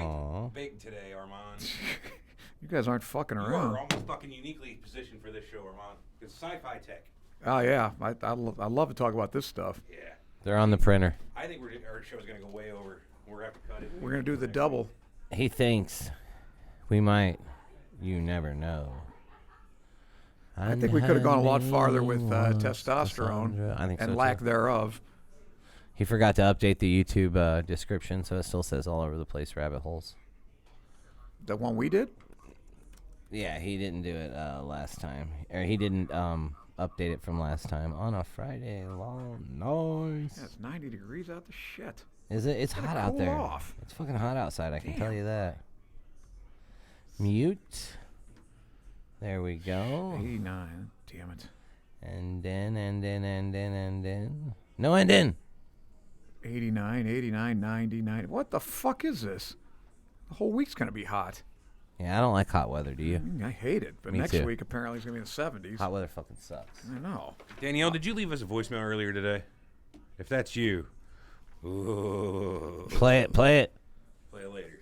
quite big today, Armand. You guys aren't fucking around. You are almost fucking uniquely positioned for this show, Armand. It's Sci-Fi Tech. Oh, yeah. I love to talk about this stuff. Yeah. They're on the printer. I think our show's going to go way over. We're going to have to cut it. We're going to do the double. He thinks we might. You never know. I think we could have gone a lot farther with testosterone I think so and lack too. thereof. He forgot to update the YouTube description, so it still says all over the place rabbit holes. The one we did? Yeah, he didn't do it last time. Or he didn't update it from last time. On a Friday, long noise. Yeah, it's 90 degrees out the shit. Is it? It's hot out there. Off. It's fucking hot outside, I can tell you that. Mute. There we go. 89. Damn it. And then. No end in. 89, 89, 90, 90. What the fuck is this? The whole week's going to be hot. Yeah, I don't like hot weather, do you? I hate it. But Me next too. week, apparently, it's going to be in the 70s. Hot weather fucking sucks. I know. Danielle, did you leave us a voicemail earlier today? If that's you, ooh. Play it. Play it later.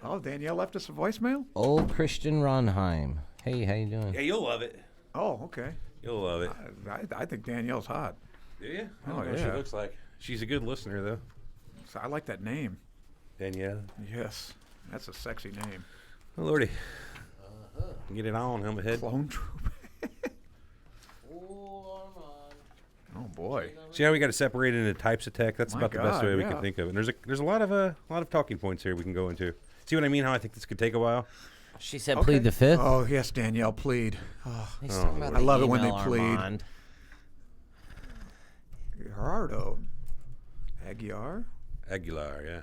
Oh, Danielle left us a voicemail? Old Christian Ronheim. Hey, how you doing? Yeah, you'll love it. Oh, okay. You'll love it. I think Danielle's hot. Do you? I Oh, don't know what yeah. she looks like. She's a good listener, though. So I like that name. Danielle. Yes. That's a sexy name. Oh, Lordy. Get it on, helmet head. Clone Troop. Oh, boy. See how we got to separate into types of tech? That's My about the best God, way we yeah. can think of it. And there's a lot of talking points here we can go into. See what I mean? How I think this could take a while? She said plead the fifth. Oh, yes, Danielle, plead. He's talking about I the love it when they email, plead. Armand. Gerardo. Aguilar? Aguilar, yeah.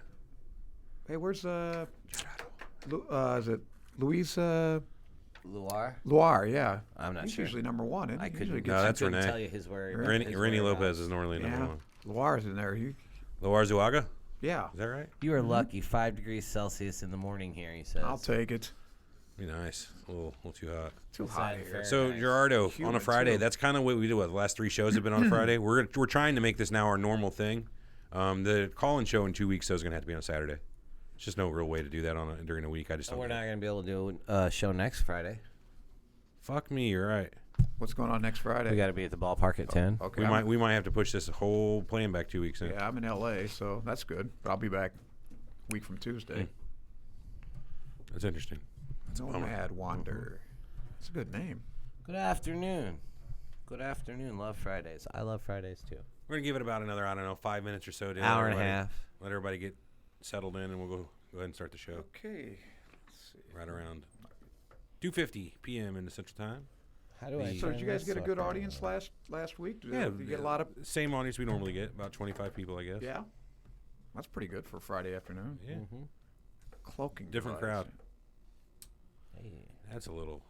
Hey, where's is it Luis Luar? Luar, yeah. I'm not He's sure. usually number one, isn't he? I Usually couldn't, gets No, that's couldn't Renee. tell you his word. Rennie Lopez is normally number yeah. one. Luar's in there. Loar Zuaga? Yeah. Is that right? You are lucky. 5 degrees Celsius in the morning here, he says. I'll take it. Be nice. A little too hot. Too hot here. So Gerardo, on a Humid, Friday, too. that's kind of what we do. The last 3 shows have been on a Friday. We're trying to make this now our normal thing. The call-in show in 2 weeks, though, is going to have to be on a Saturday. There's just no real way to do that during the week. I just don't. We're get not it. going to be able to do a show next Friday. Fuck me, you're right. What's going on next Friday? We got to be at the ballpark at 10. Okay. We might have to push this whole plan back 2 weeks. Yeah, I'm in L.A., so that's good. But I'll be back a week from Tuesday. That's interesting. That's a bummer. Nomad Wander. It's a good name. Good afternoon. Good afternoon. Love Fridays. I love Fridays, too. We're going to give it about another, 5 minutes or so. To Hour and a half. Let everybody get settled in, and we'll go ahead and start the show. Okay. Let's see. Right around 2:50 p.m. in the Central Time. How do I So did you guys get a good sucker? audience last week? Did Yeah, you get a lot of... same audience we normally get, about 25 people, I guess. Yeah? That's pretty good for Friday afternoon. Yeah. Cloaking Different device. crowd. Hey, That's a little.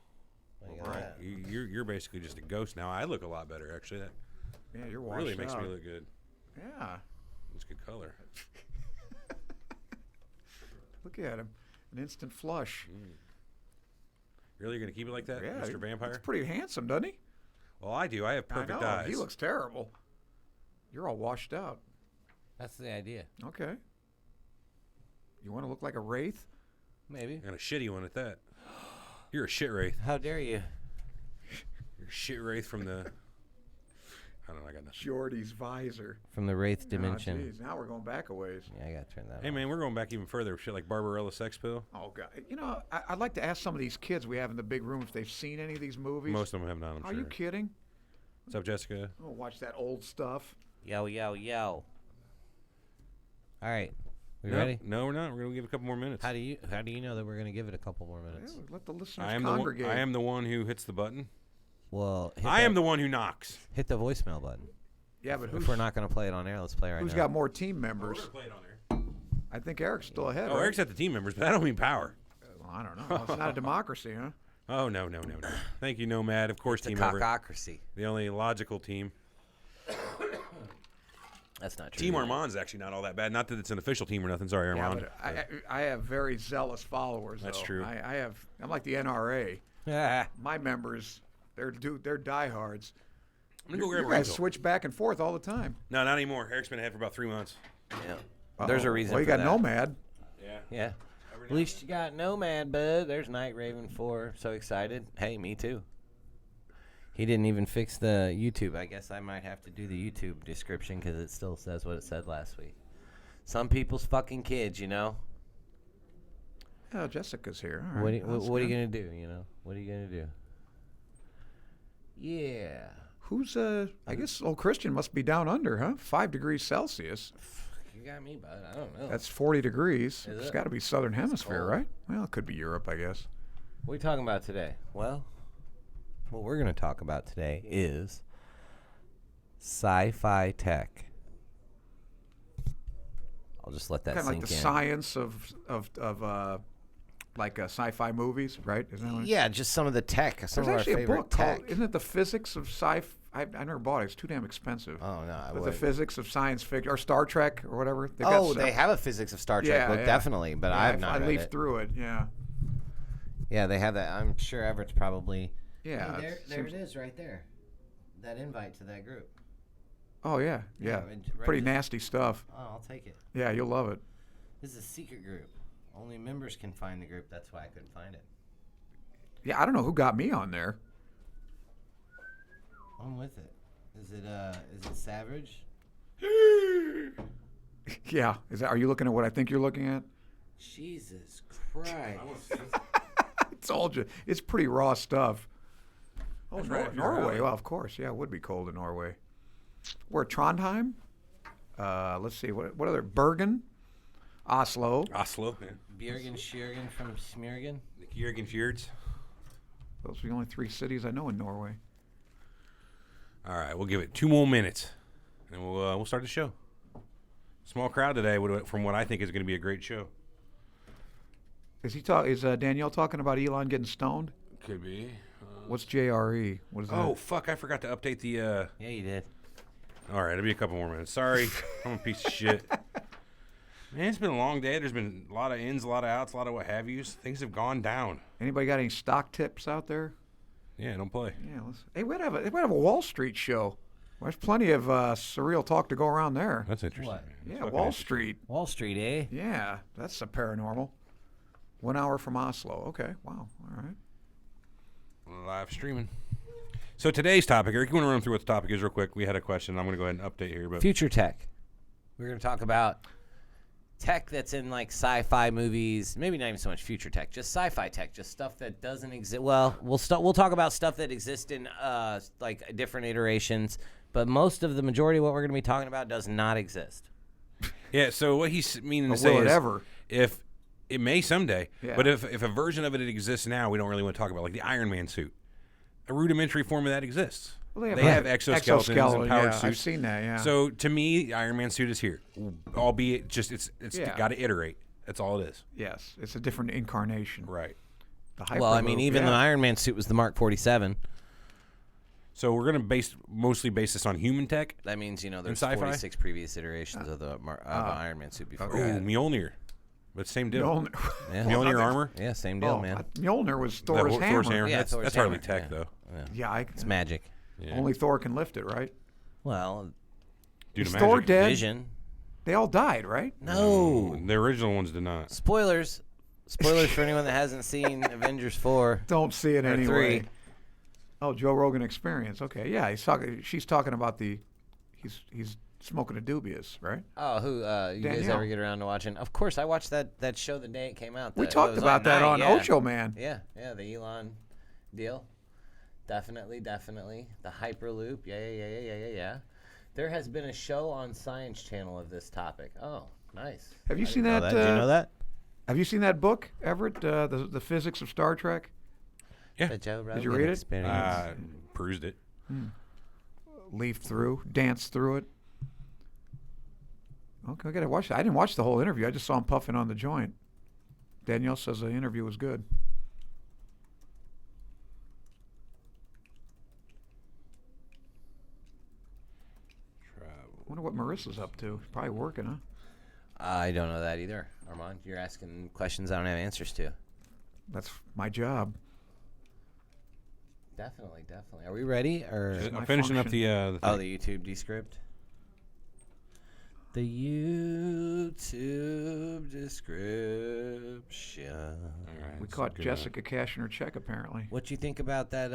what do you got Right. that? You're basically just a ghost now. I look a lot better, actually. That Yeah, you're washed really makes out. me look good. Yeah. It's good color. Look at him. An instant flush. Really, you're going to keep it like that, Yeah. Mr. Vampire? He's pretty handsome, doesn't he? Well, I do. I have perfect I know. eyes. He looks terrible. You're all washed out. That's the idea. Okay. You want to look like a wraith? Maybe. And a shitty one at that. You're a shit wraith. How dare you? You're a shit wraith from the... I don't know. I got nothing. Shorty's visor. From the Wraith Oh, dimension. geez. Now we're going back a ways. Yeah, I got to turn that Hey, on. man, we're going back even further. Shit like Barbarella sex pill. Oh, God. You know, I'd like to ask some of these kids we have in the big room if they've seen any of these movies. Most of them have not, I'm Are sure. you kidding? What's up, Jessica? Oh, watch that old stuff. Yo, yo, yo. All right. We No, ready? No, we're not. We're going to give a couple more minutes. How do you know that we're going to give it a couple more minutes? Yeah, let the listeners I am congregate. I am the one who hits the button. Well, I am the one who knocks. hit the voicemail button. Yeah, but If we're not going to play it on air, let's play it right who's now. got more team members? Play it on there. I think Eric's still ahead. Oh, right? Eric's at the team members, but I don't mean power. Well, I don't know. It's not a democracy, huh? Oh, no. Thank you, Nomad. Of course, It's a Team Everett. cockocracy. The only logical team. That's not true. Team Armand's actually not all that bad. Not that it's an official team or nothing. Sorry, Yeah, Armand. but I have very zealous followers. That's though. true. I'm like the NRA. Yeah. My members, they're diehards. I'm going to go grab You a guys rental. switch back and forth all the time. No, not anymore. Eric's been ahead for about 3 months. There's a reason Well, you for got that. Nomad. Yeah. Yeah. At least you got Nomad, bud. There's Night Raven 4. So excited. Hey, me too. He didn't even fix the YouTube. I guess I might have to do the YouTube description because it still says what it said last week. Some people's fucking kids, you know. Oh, Jessica's here. All right. What are you gonna do? You know. What are you gonna do? Yeah. Who's I guess old Christian must be down under, huh? 5 degrees Celsius. You got me, bud. I don't know. That's 40 degrees. Is It's it? got to be Southern Hemisphere, cold. right? Well, it could be Europe, I guess. What are we talking about today? Well, what we're going to talk about today is Sci-Fi Tech. I'll just let that Kind of sink like the in. science of like sci-fi movies, right? Isn't that what Yeah, just some of the tech. Some There's of our actually a favorite book tech. called, isn't it The Physics of Sci-Fi? I never bought it. It's too damn expensive. Oh, no. But The Physics of Science Fiction, or Star Trek, or whatever. They've got Oh, some- they have a physics of Star Trek Yeah, book, yeah. definitely, but Yeah, I have not I read leafed it. through it, yeah. Yeah, they have that. I'm sure Everett's probably... Yeah. Hey, it there it seems- is right there. That invite to that group. Oh, yeah, yeah. right Pretty just- nasty stuff. Oh, I'll take it. Yeah, you'll love it. This is a secret group. Only members can find the group. That's why I couldn't find it. Yeah, I don't know who got me on there. I'm with it. Is it Savage? Yeah. Are you looking at what I think you're looking at? Jesus Christ. I told you. It's pretty raw stuff. Oh, That's right, you're Norway. right. Well, of course. Yeah, it would be cold in Norway. We're Trondheim. Let's see. What other? Bergen. Oslo. Oslo. Yeah. Björgen Schiergen from Smiergen. Jürgen Fjords. Those are the only 3 cities I know in Norway. All right, we'll give it 2 more minutes, and we'll start the show. Small crowd today, from what I think is going to be a great show. Is Danielle talking about Elon getting stoned? Could be. What's JRE? What is that? Oh fuck! I forgot to update the. Yeah, you did. All right, it'll be a couple more minutes. Sorry, I'm a piece of shit. Man, it's been a long day. There's been a lot of ins, a lot of outs, a lot of what have yous. Things have gone down. Anybody got any stock tips out there? Yeah, don't play. Yeah. Hey, we'd have a Wall Street show. There's plenty of surreal talk to go around there. That's interesting. What? Man. That's Yeah, fucking Wall interesting. Street. Wall Street, eh? Yeah, that's a paranormal. 1 hour from Oslo. Okay. Wow. All right. Live streaming. So today's topic, Eric, you want to run through what the topic is real quick? We had a question. I'm going to go ahead and update here. But Future tech. We're going to talk about tech that's in like sci-fi movies. Maybe not even so much future tech, just sci-fi tech, just stuff that doesn't exist. Well, we'll talk about stuff that exists in like different iterations, but most of the majority of what we're going to be talking about does not exist. yeah, so what he's meaning to But say will it is ever? if it may someday, Yeah. but if a version of it exists now, we don't really want to talk about, like the Iron Man suit. A rudimentary form of that exists. Well, they have exoskeletons and powered yeah, suits. I've seen that. Yeah. So to me, the Iron Man suit is here, albeit just it's Yeah. got to iterate. That's all it is. yes, it's a different incarnation. Right. The Well, I mean, Hyperloop, even yeah. the Iron Man suit was the Mark 47. So we're gonna mostly base this on human tech. That means, there's sci-fi? 46 previous iterations of the Iron Man suit before. okay. we Ooh, had it. Mjolnir. But same deal. Mjolnir. Yeah. Mjolnir armor. Yeah, same deal, Oh, man. Mjolnir was The Thor's hammer. Thor's hammer. Yeah, that's Thor's that's hardly hammer, tech yeah. though. Yeah. Yeah, It's magic. Yeah. only Thor can lift it, right? Well, Due to Is magic. Thor dead? Vision. They all died, right? No. The original ones did not. Spoilers. Spoilers for anyone that hasn't seen Avengers 4 Don't see it or anyway. 3. Oh, Joe Rogan Experience. Okay, yeah, she's talking about he's smoking a dubious, right? Oh, you guys Danielle. ever get around to watching? Of course, I watched that show the day it came out. We It talked was about that night, on yeah. Ocho Man. Yeah, the Elon deal. Definitely. The Hyperloop. Yeah. There has been a show on Science Channel of this topic. Oh, nice. Have you I seen didn't know that? Did you know that? Have you seen that book, Everett? The Physics of Star Trek. Yeah. The Joe you Rogan read it? Experience. Perused it. Leafed through, danced through it. Okay, I gotta watch that. I didn't watch the whole interview. I just saw him puffing on the joint. Danielle says the interview was good. I wonder what Marissa's up to. Probably working, huh? I don't know that either, Armand. You're asking questions I don't have answers to. That's my job. Definitely. Are we ready? Or I'm my finishing up function. the oh, thing. the YouTube descript. the YouTube description. All right, We it's caught good. Jessica cashing her check, apparently. What you think about that?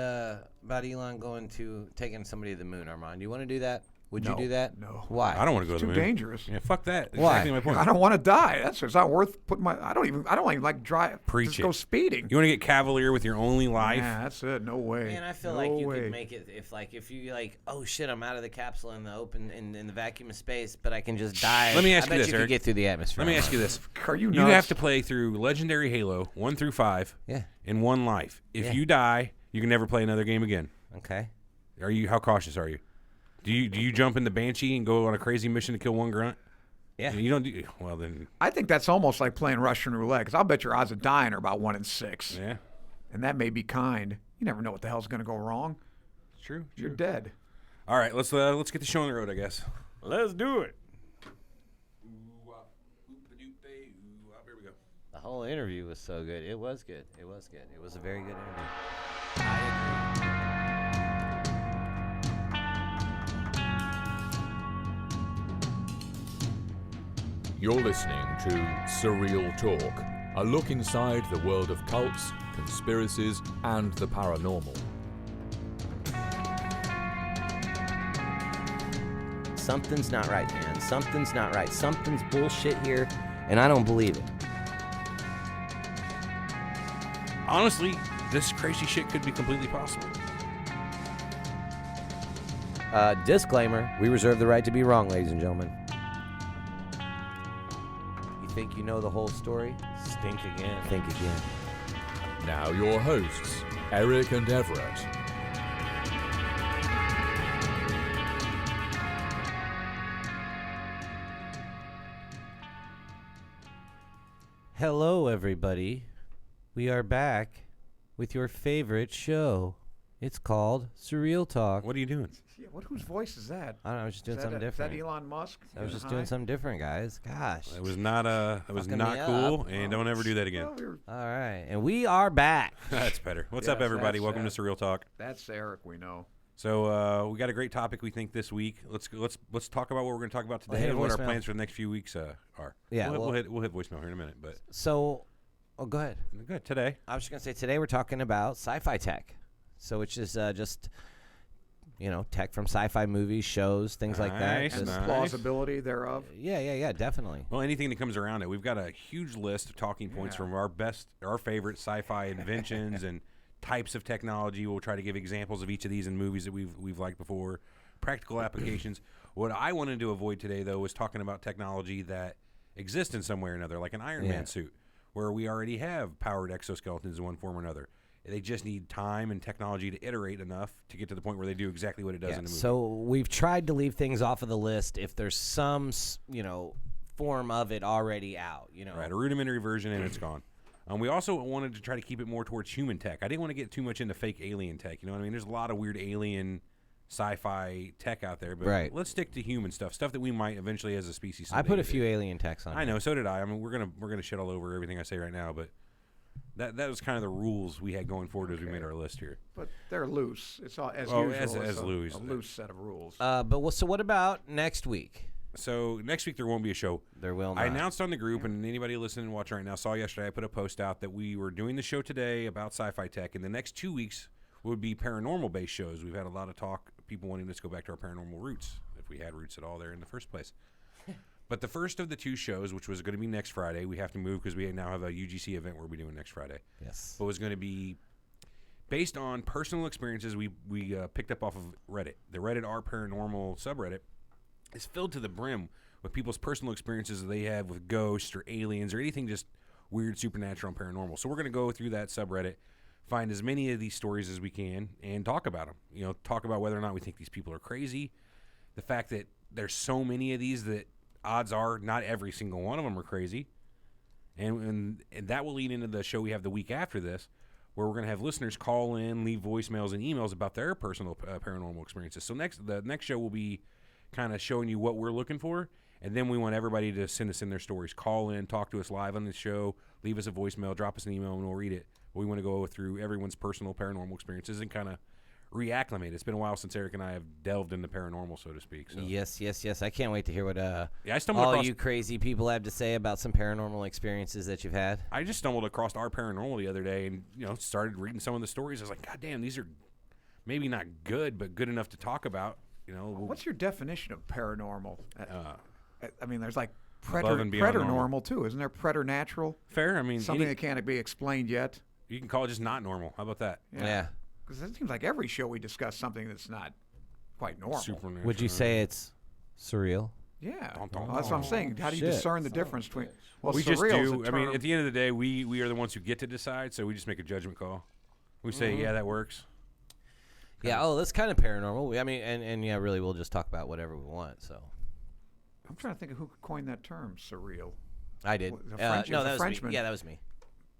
About Elon taking somebody to the moon, Armand? You want to do that? Would you No, do that? no. Why? I don't want to go to Too the moon. dangerous. Yeah, fuck that. Why? Exactly my point. I don't want to die. It's not worth putting my. I don't even like drive. Preach just it. go speeding. You want to get cavalier with your only life? Yeah, that's it. No way. Man, I feel no like you way. could make it if you oh shit, I'm out of the capsule in the open in the vacuum of space, but I can just die. Let me ask I you bet this, you could Eric. get through the atmosphere. Let me ask you this. Are you You nuts? have to play through Legendary Halo 1 through 5 Yeah. in one life. If Yeah. you die, you can never play another game again. Okay. How cautious are you? Do you jump in the Banshee and go on a crazy mission to kill one grunt? Yeah. You don't do well then. I think that's almost like playing Russian roulette, because I'll bet your odds of dying are about 1 in 6, Yeah, and that may be kind. You never know what the hell's going to go wrong. it's true. You're dead. All right, let's get the show on the road, I guess. Let's do it. Here we go. The whole interview was so good. It was good. It was good. It was a very good interview. I agree. You're listening to Surreal Talk, a look inside the world of cults, conspiracies, and the paranormal. Something's not right, man. Something's not right. Something's bullshit here, and I don't believe it. Honestly, this crazy shit could be completely possible. Disclaimer, we reserve the right to be wrong, ladies and gentlemen. You think you know the whole story? Stink again. Think again. Now your hosts, Eric and Everett. Hello, everybody. We are back with your favorite show. It's called Surreal Talk. What are you doing? Yeah, whose voice is that? I don't know, I was just doing Is something that different. Elon Musk? I was just Hi? doing something different, guys. Gosh. It was not Fucking not me cool, up. and don't ever do that again. Well, All right. And we are back. That's better. What's Yes, up, everybody? that's Welcome that. to Surreal Talk. that's Eric, we know. So we got a great topic we think this week. Let's talk about what we're going to talk about Well, today hit and what our voicemail. plans for the next few weeks are. Yeah, we'll hit voicemail here in a minute, but So, go ahead. good today. I was just going to say, today we're talking about Sci-Fi Tech. So, which is just, tech from sci-fi movies, shows, things like that. Nice, And Just- the plausibility thereof. Yeah, definitely. Well, anything that comes around it. We've got a huge list of talking points from our favorite sci-fi inventions and types of technology. We'll try to give examples of each of these in movies that we've liked before, practical applications. What I wanted to avoid today, though, was talking about technology that exists in some way or another, like an Iron Man suit, where we already have powered exoskeletons in one form or another. They just need time and technology to iterate enough to get to the point where they do exactly what it does in the movie. So we've tried to leave things off of the list if there's some, form of it already out. Right, a rudimentary version, and it's gone. We also wanted to try to keep it more towards human tech. I didn't want to get too much into fake alien tech. You know what I mean? There's a lot of weird alien sci-fi tech out there, but Right. let's stick to human stuff that we might eventually as a species. I put a someday few do. alien techs on. I know, so did I. I mean, we're gonna shit all over everything I say right now, but that was kind of the rules we had going forward as we made our list here. But they're loose. It's all as Oh, usual. as it's loose. a loose set of rules. So what about next week? So next week there won't be a show. There will not. I announced on the group, and anybody listening and watching right now saw yesterday, I put a post out that we were doing the show today about Sci-Fi Tech, and the next 2 weeks would be paranormal-based shows. We've had a lot of talk, people wanting us to go back to our paranormal roots, if we had roots at all there in the first place. But the first of the 2 shows, which was going to be next Friday, we have to move because we now have a UGC event we're doing next Friday. Yes. But was going to be based on personal experiences we picked up off of Reddit. The Reddit R Paranormal subreddit is filled to the brim with people's personal experiences that they have with ghosts or aliens or anything just weird, supernatural, and paranormal. So we're going to go through that subreddit, find as many of these stories as we can, and talk about them. Talk about whether or not we think these people are crazy. The fact that there's so many of these that odds are not every single one of them are crazy. And that will lead into the show we have the week after this, where we're going to have listeners call in, leave voicemails and emails about their personal paranormal experiences. So the next show will be kind of showing you what we're looking for, and then we want everybody to send us in their stories. Call in, talk to us live on the show, leave us a voicemail, drop us an email, and we'll read it. We want to go through everyone's personal paranormal experiences and kind of reacclimate. It's been a while since Eric and I have delved into paranormal, so to speak. So. Yes. I can't wait to hear what I stumbled all across, you crazy people have to say about some paranormal experiences that you've had. I just stumbled across our paranormal the other day, and started reading some of the stories. I was like, God damn, these are maybe not good, but good enough to talk about. What's your definition of paranormal? I mean, there's like above and beyond preternormal too, isn't there? Preternatural. Fair. I mean, Something that can't be explained yet. You can call it just not normal. How about that? Yeah. Because it seems like every show we discuss something that's not quite normal. Supernatural. Would you say it's surreal? Yeah. Dun, dun, Well, that's what I'm saying. How do you Shit. discern the difference between? Well, We just surreal is do. a I mean, term. at the end of the day, we are the ones who get to decide, so we just make a judgment call. We say, yeah, that works. Yeah. Oh, that's kind of paranormal. I mean, and yeah, really, we'll just talk about whatever we want. So I'm trying to think of who coined that term, surreal. I did. The French- it No, was a that was Frenchman. me. Yeah, that was me.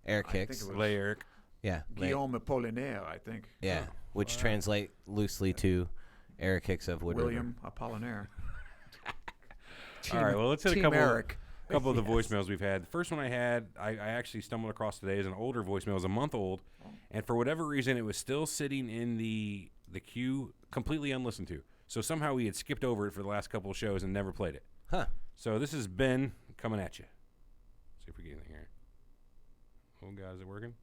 Eric I think Hicks. it was Lay Eric. Yeah. Guillaume Apollinaire, I think. Yeah, which translate loosely to Eric Hicks of Wood William Apollinaire. All right, well, let's hit a Team couple Eric. of the voicemails we've had. The first one I had, I actually stumbled across today, is an older voicemail. It was a month old, and for whatever reason, it was still sitting in the queue, completely unlistened to. So somehow we had skipped over it for the last couple of shows and never played it. Huh. So this is Ben coming at you. See if we get anything here. Oh, God, is it working?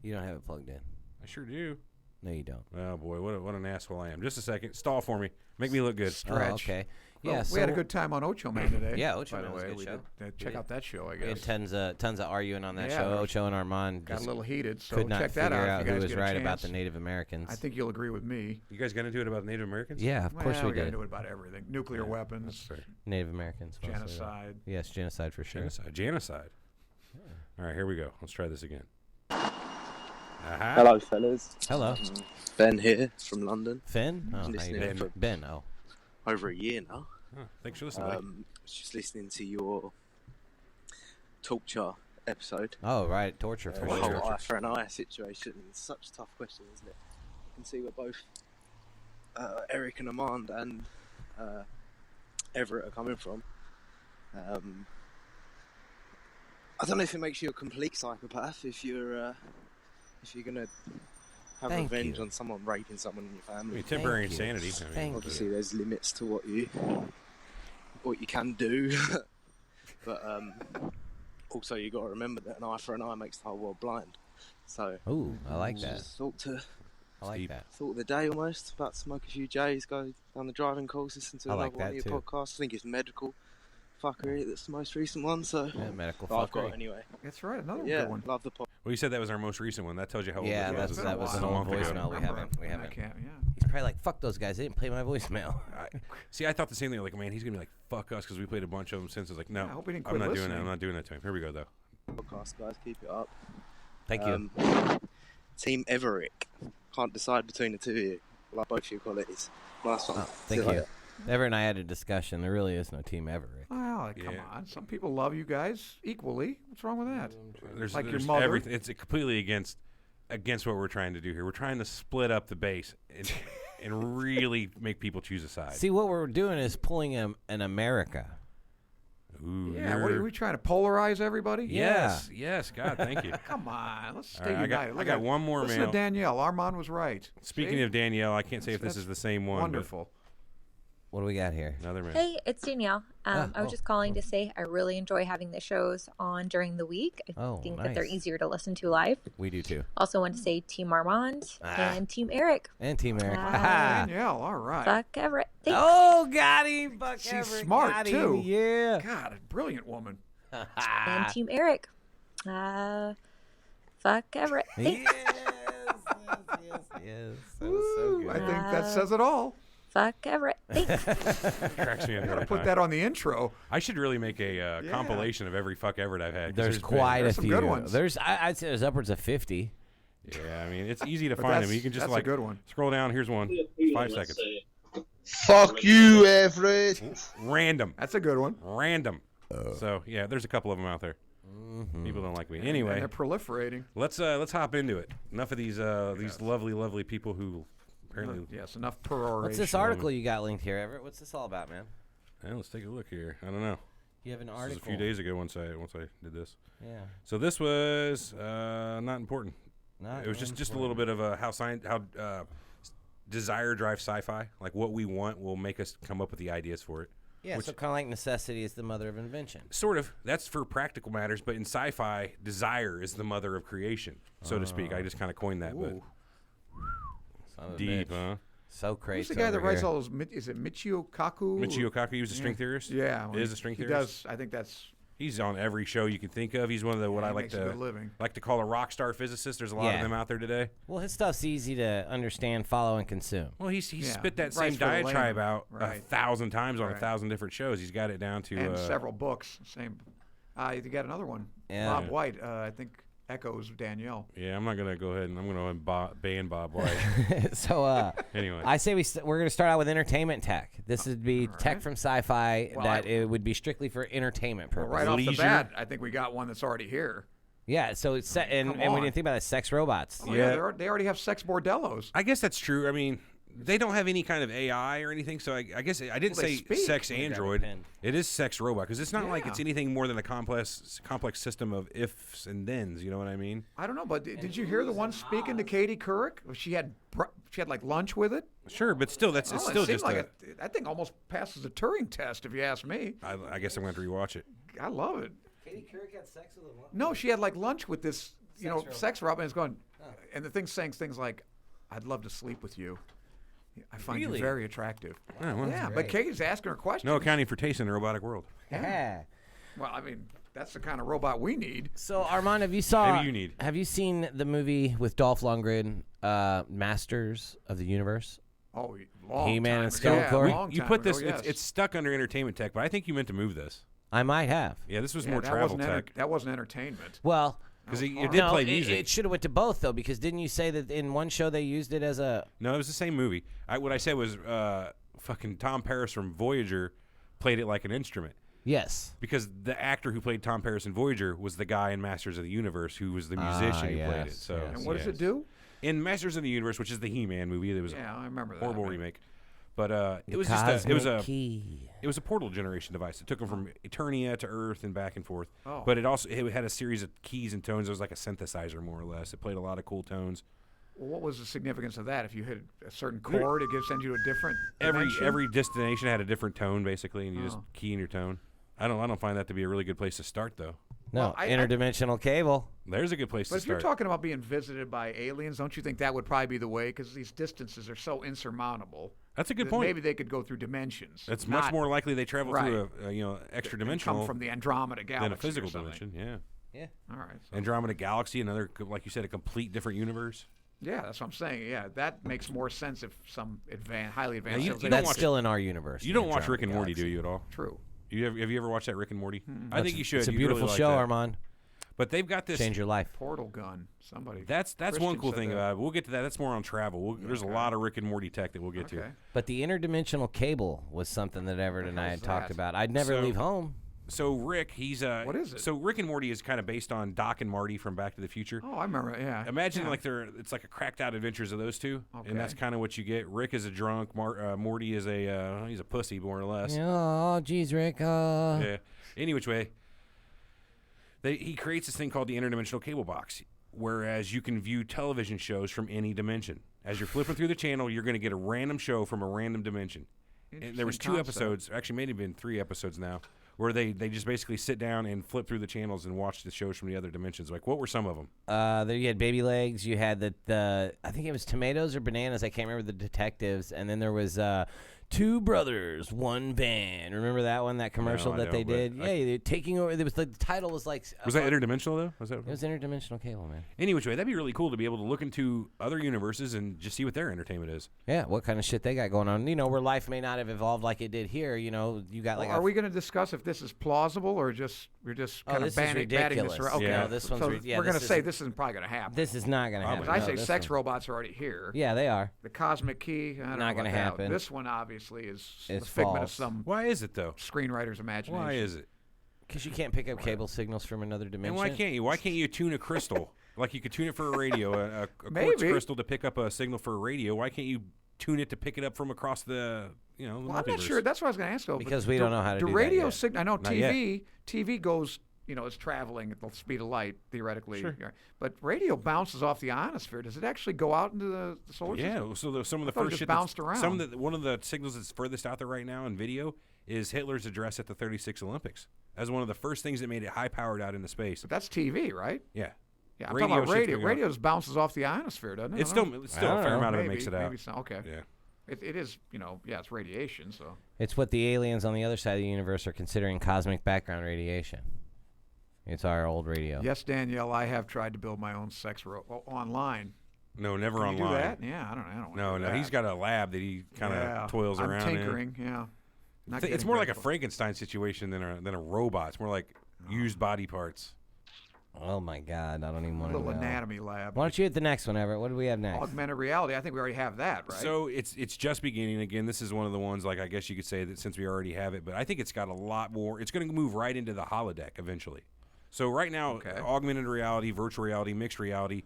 You don't have it plugged in. I sure do. No, you don't. Oh, boy, what an asshole I am. Just a second. Stall for me. Make me look good. Stretch. Oh, okay. Well, Yeah, we had a good time on Ocho Man today. Yeah, Ocho by Man the was a way. good We show. did, check out that show, I We had guess. tons of arguing on that Yeah, show. there was- Ocho and Armand Got a just little heated, so could not check figure that out. out if you who guys was get a right about chance. the Native Americans. I think you'll agree with me. You guys got into it about Native Americans? Yeah, of course Well, we got did. into it about everything. Nuclear That's weapons, fair. Native Americans. mostly, right? genocide. Yes, genocide for sure. Genocide. All right, here we go. Let's try this again. Aha. Hello, fellas. Hello, Ben here from London. Finn. Oh, how you Listening doing? for- Ben. Oh, Over a year now. Oh, thanks for listening. buddy. Just listening to your torture episode. oh, right. Torture for The Torture. sure. whole eye for an eye situation. It's such a tough question, isn't it? You can see where both Eric and Armand and Everett are coming from. I don't know if it makes you a complete psychopath if you're gonna have Thank revenge you. on someone raping someone in your I family. mean, temporary Thank you. insanity. I mean, Thank Obviously, there's limits to what you can do, but also you got to remember that an eye for an eye makes the whole world blind. So Ooh, I like that. just I like Steep. that. thought of the day almost, about to smoke a few J's, go down the driving course, listen to I another like one of that your too. podcasts. I think it's medical fuckery that's the most recent one. So Yeah, medical I've got fuckery. it anyway. That's right. Another Yeah, good one. love the pod. Well, you said that was our most recent one. That tells you how old Yeah, it was. that was been an a old month ago. voicemail. We Remember, haven't. I can't. Yeah. He's probably like, "Fuck those guys! They didn't play my voicemail." See, I thought the same thing. Like, man, he's gonna be like, "Fuck us," because we played a bunch of them since. It's like, no, Yeah, I hope he didn't I'm quit not doing that. listening. I'm not doing that to him. Here we go, though. Podcast, guys. Keep it up. Thank you. Team Everick. Can't decide between the two of you. Like both your qualities. Nice one. Oh, See thank you. later. Everett and I had a discussion. There really is no team ever. Rick. Well, come Yeah. on. Some people love you guys equally. What's wrong with that? There's, Like your there's mother? everything. It's completely against what we're trying to do here. We're trying to split up the base and really make people choose a side. See, what we're doing is pulling an America. Ooh, Yeah. What are we trying to polarize everybody? Yes. God, thank you. Come on. Let's All stay right, united. I got one more Listen mail. to Danielle. Armand was right. Speaking See? of Danielle, I can't say if this That's is the same one. Wonderful. What do we got here? But another man. Hey, it's Danielle. I was oh. just calling to say I really enjoy having the shows on during the week. I Oh, think that they're nice. easier to listen to live. We do too. Also, want to say Team Armand and Team Eric. And Team Eric. Ah. Danielle, all right. Fuck Everett. Thanks. Oh, got him. Buck She's Everett, smart, got him. too. Yeah. God, a brilliant woman. And Team Eric. Fuck Everett. Thanks. yes. That was so I good. think that says it all. Fuck Everett. Thanks. Cracks me up every Put time. that on the intro. I should really make a compilation of every fuck Everett I've had. 'cause There's been- quite a there's some few. good ones. I'd say there's upwards of 50. Yeah, I mean, it's easy to But find them. that's- You can just that's a like good one. scroll down. Here's one. 5 seconds. Fuck you, Everett. Random. That's a good one. Random. So yeah, there's a couple of them out there. People don't like me. And Anyway, they're proliferating. let's hop into it. Enough of these lovely people who apparently. Yes, enough peroration. What's this article you got linked here, Everett? What's this all about, man? Well, let's take a look here. I don't know. You have an This was article. a few days ago once I did this. Yeah. So this was not important. Not It was just a little bit of a how desire drives sci-fi. Like what we want will make us come up with the ideas for it. Yeah, so kind of like necessity is the mother of invention. Sort of. That's for practical matters, but in sci-fi, desire is the mother of creation, so to speak. I just kind of coined that, Ooh. but deep, huh? So crazy. Who's the guy that writes all those? Is it Michio Kaku? Michio Kaku, he was a string theorist? Yeah. Is a string he theorist? does. I think that's. He's on every show you can think of. He's one of the what I he like makes a good living. to call a rock star physicist. There's a lot of them out there today. Well, his stuff's easy to understand, follow, and consume. Well, he's spit that Writes same for the diatribe layman. out Right. 1,000 times on 1,000 different shows. He's got it down to And several books. Same. You got another one. Yeah. Bob White. I think echoes Danielle. Yeah, I'm not gonna go ahead and I'm gonna ban Bob White. So anyway, I say we're going to start out with entertainment tech. This would be tech from sci-fi that it would be strictly for entertainment purposes. Well, right off the bat, I think we got one that's already here. Yeah, so it's set, and we didn't think about it, sex robots. Oh, yeah, they already have sex bordellos. I guess that's true. I mean, they don't have any kind of AI or anything, so I guess I didn't say sex android. It is sex robot because it's not like it's anything more than a complex system of ifs and thens. You know what I mean? I don't know, but did you hear the one speaking to Katie Couric? She had like lunch with it. Sure, but still, it's still just like that thing almost passes a Turing test, if you ask me. I guess I'm going to have to rewatch it. I love it. Katie Couric had sex with a No, she had like lunch with this, sex robot, and it's going, and the thing's saying things like, "I'd love to sleep with you. I find you very attractive." Oh, well, yeah, but Katie's asking her questions. No accounting for taste in the robotic world. Yeah. Well, I mean, that's the kind of robot we need. So Armand, have you seen the movie with Dolph Lundgren, Masters of the Universe? Oh, He-Man and Skeletor. You put this. It's stuck under entertainment tech, but I think you meant to move this. I might have. Yeah, this was more travel tech. That wasn't entertainment. Well, because you did play music. It should have went to both though, because didn't you say that in one show they used it as a? No, it was the same movie. What I said was fucking Tom Paris from Voyager played it like an instrument. Yes. Because the actor who played Tom Paris in Voyager was the guy in Masters of the Universe who was the musician who played it. So, and what does it do? In Masters of the Universe, which is the He-Man movie, it was I remember that. horrible remake. But it was just it was a portal generation device. It took them from Eternia to Earth and back and forth. Oh. But it had a series of keys and tones. It was like a synthesizer more or less. It played a lot of cool tones. Well, what was the significance of that? If you hit a certain chord, it sends you to a different every destination had a different tone basically, and you just key in your tone. I don't find that to be a really good place to start though. No, interdimensional cable. There's a good place to start. But if you're talking about being visited by aliens, don't you think that would probably be the way? Because these distances are so insurmountable. That's a good point. Maybe they could go through dimensions. It's much more likely they travel through a extra dimensional. Come from the Andromeda galaxy than a physical dimension. Yeah. Yeah. All right. So. Andromeda galaxy, another, like you said, a complete different universe. Yeah, that's what I'm saying. Yeah, that makes more sense if some highly advanced. That's still in our universe. You don't watch Rick and Morty, do you at all? True. Have you ever watched that Rick and Morty? I think you should. It's a beautiful show, Armand. But they've got this change your life. Portal gun. Somebody. That's one cool thing about it. We'll get to that. That's more on travel. There's a lot of Rick and Morty tech that we'll get to. But the interdimensional cable was something that Everett and I had talked about. I'd never leave home. So Rick, he's what is it? So Rick and Morty is kind of based on Doc and Marty from Back to the Future. Oh, I remember. Yeah. Imagine it's like a cracked out adventures of those two, and that's kind of what you get. Rick is a drunk. Morty is he's a pussy more or less. Oh, geez, Rick. Yeah. Any which way. He creates this thing called the interdimensional cable box, whereas you can view television shows from any dimension. As you're flipping through the channel, you're going to get a random show from a random dimension. And there was 2 episodes, actually maybe been 3 episodes now, where they just basically sit down and flip through the channels and watch the shows from the other dimensions. Like, what were some of them? There you had baby legs. You had the I think it was tomatoes or bananas. I can't remember the detectives. And then there was 2 brothers, 1 van. Remember that one? That commercial that they did? Yeah, they're taking over. The title was like. Was that interdimensional though? It was interdimensional cable, man. Any which way, that'd be really cool to be able to look into other universes and just see what their entertainment is. Yeah, what kind of shit they got going on? Where life may not have evolved like it did here. You got like. Are we going to discuss if this is plausible or we're just kind of batting this around? Okay, yeah. This one's we're going to say this isn't probably going to happen. This is not going to happen. I say sex robots are already here. Yeah, they are. The cosmic key, not going to happen. This one obviously is the it's figment false. of some. Why is it though? Screenwriter's imagination. Why is it? Because you can't pick up cable signals from another dimension. And why can't you? Why can't you tune a crystal? Like you could tune it for a radio, a quartz crystal to pick up a signal for a radio. Why can't you tune it to pick it up from across the Well, I'm not sure. That's what I was going to ask. Because we don't know how to do radio that signal. I know TV goes is traveling at the speed of light, theoretically. Sure. But radio bounces off the ionosphere. Does it actually go out into the solar system? Yeah, so some of the thought it first just shit bounced around. one of the signals that's furthest out there right now in video is Hitler's address at the 36 Olympics. As one of the first things that made it high-powered out into space. But that's TV, right? Yeah. Yeah, I'm talking about shit's radio. going out. Radio just bounces off the ionosphere, doesn't it? It's I don't know. still a fair amount of it Maybe- makes it out. maybe so. Okay. Yeah. It is, it's radiation, so. It's what the aliens on the other side of the universe are considering cosmic background radiation. It's our old radio. Yes, Danielle, I have tried to build my own sex online. No, never Can online. you do that? Yeah, I don't know. No, no, he's got a lab that he kind of toils I'm around in. tinkering, yeah. Not It's getting more very like a far. Frankenstein situation than a robot. It's more like used body parts. Oh my God, I don't even want to little know. anatomy lab. Why don't you hit the next one, Everett? What do we have next? Augmented reality. I think we already have that, right? So it's just beginning. Again, this is one of the ones, like I guess you could say that since we already have it, but I think it's got a lot more. It's going to move right into the holodeck eventually. So right now, augmented reality, virtual reality, mixed reality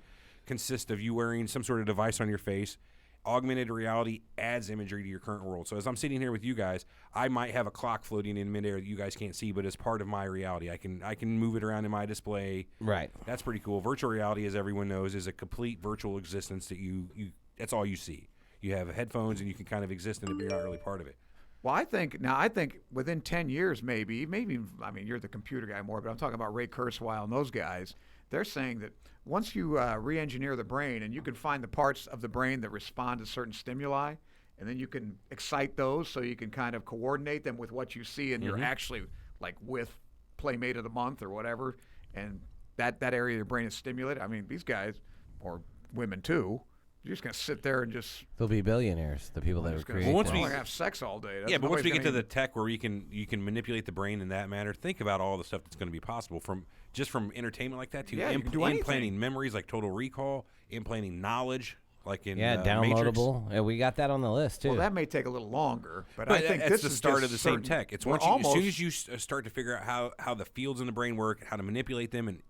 consists of you wearing some sort of device on your face. Augmented reality adds imagery to your current world. So as I'm sitting here with you guys, I might have a clock floating in midair that you guys can't see, but it's part of my reality. I can move it around in my display. Right. That's pretty cool. Virtual reality, as everyone knows, is a complete virtual existence that you that's all you see. You have headphones and you can kind of exist in it, but you're not really part of it. Well, I think within 10 years, maybe, I mean, you're the computer guy more, but I'm talking about Ray Kurzweil and those guys. They're saying that once you re-engineer the brain and you can find the parts of the brain that respond to certain stimuli, and then you can excite those so you can kind of coordinate them with what you see, and you're actually like with Playmate of the Month or whatever, and that area of your brain is stimulated. I mean, these guys, or women too, you're just going to sit there and just... They'll be billionaires, the people that are creating. once Well, we have sex all day. Yeah, but once we get to the tech where you can manipulate the brain in that manner, think about all the stuff that's going to be possible from entertainment like that to you can do anything. implanting memories like Total Recall, implanting knowledge like in downloadable. Matrix. Yeah, we got that on the list too. Well, that may take a little longer, but I But think that's this the is start just of the same certain. tech. It's We're as soon almost- as you start to figure out how the fields in the brain work, how to manipulate them, and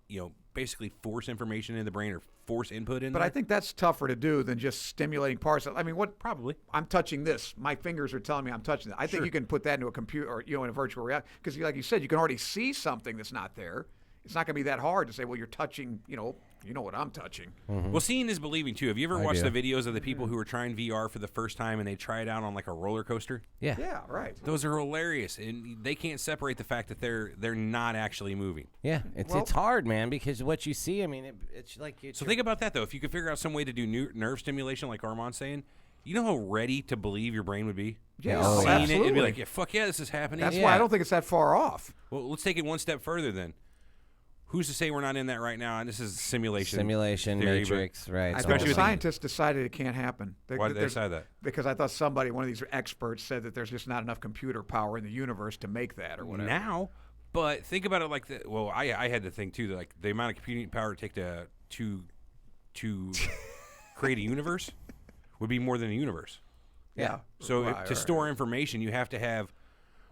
basically force information in the brain or force input in. But there. I think that's tougher to do than just stimulating parts. I mean, what? Probably. I'm touching this. My fingers are telling me I'm touching it. I think you can put that into a computer or in a virtual reality because, like you said, you can already see something that's not there. It's not going to be that hard to say, well, you're touching. You know what I'm touching. Well, seeing is believing too. Have you ever watched the videos of the people who are trying VR for the first time and they try it out on like a roller coaster? Yeah. Yeah, right. Those are hilarious, and they can't separate the fact that they're not actually moving. Yeah, it's hard, man, because what you see, I mean, it's like... So think about that, though. If you could figure out some way to do nerve stimulation like Armand's saying, you know how ready to believe your brain would be? Yeah, Oh, Seeing absolutely. it and be like, yeah, fuck yeah, this is happening. That's why I don't think it's that far off. Well, let's take it one step further then. Who's to say we're not in that right now? And this is simulation. Simulation, theory, Matrix, right. I Especially think the with the- scientists decided it can't happen. Why did they decide that? Because I thought one of these experts said that there's just not enough computer power in the universe to make that or whatever. Now, but think about it like the. Well, I had to think too that like the amount of computing power it take to create a universe would be more than a universe. Yeah. So Right, to right, store right. information, you have to have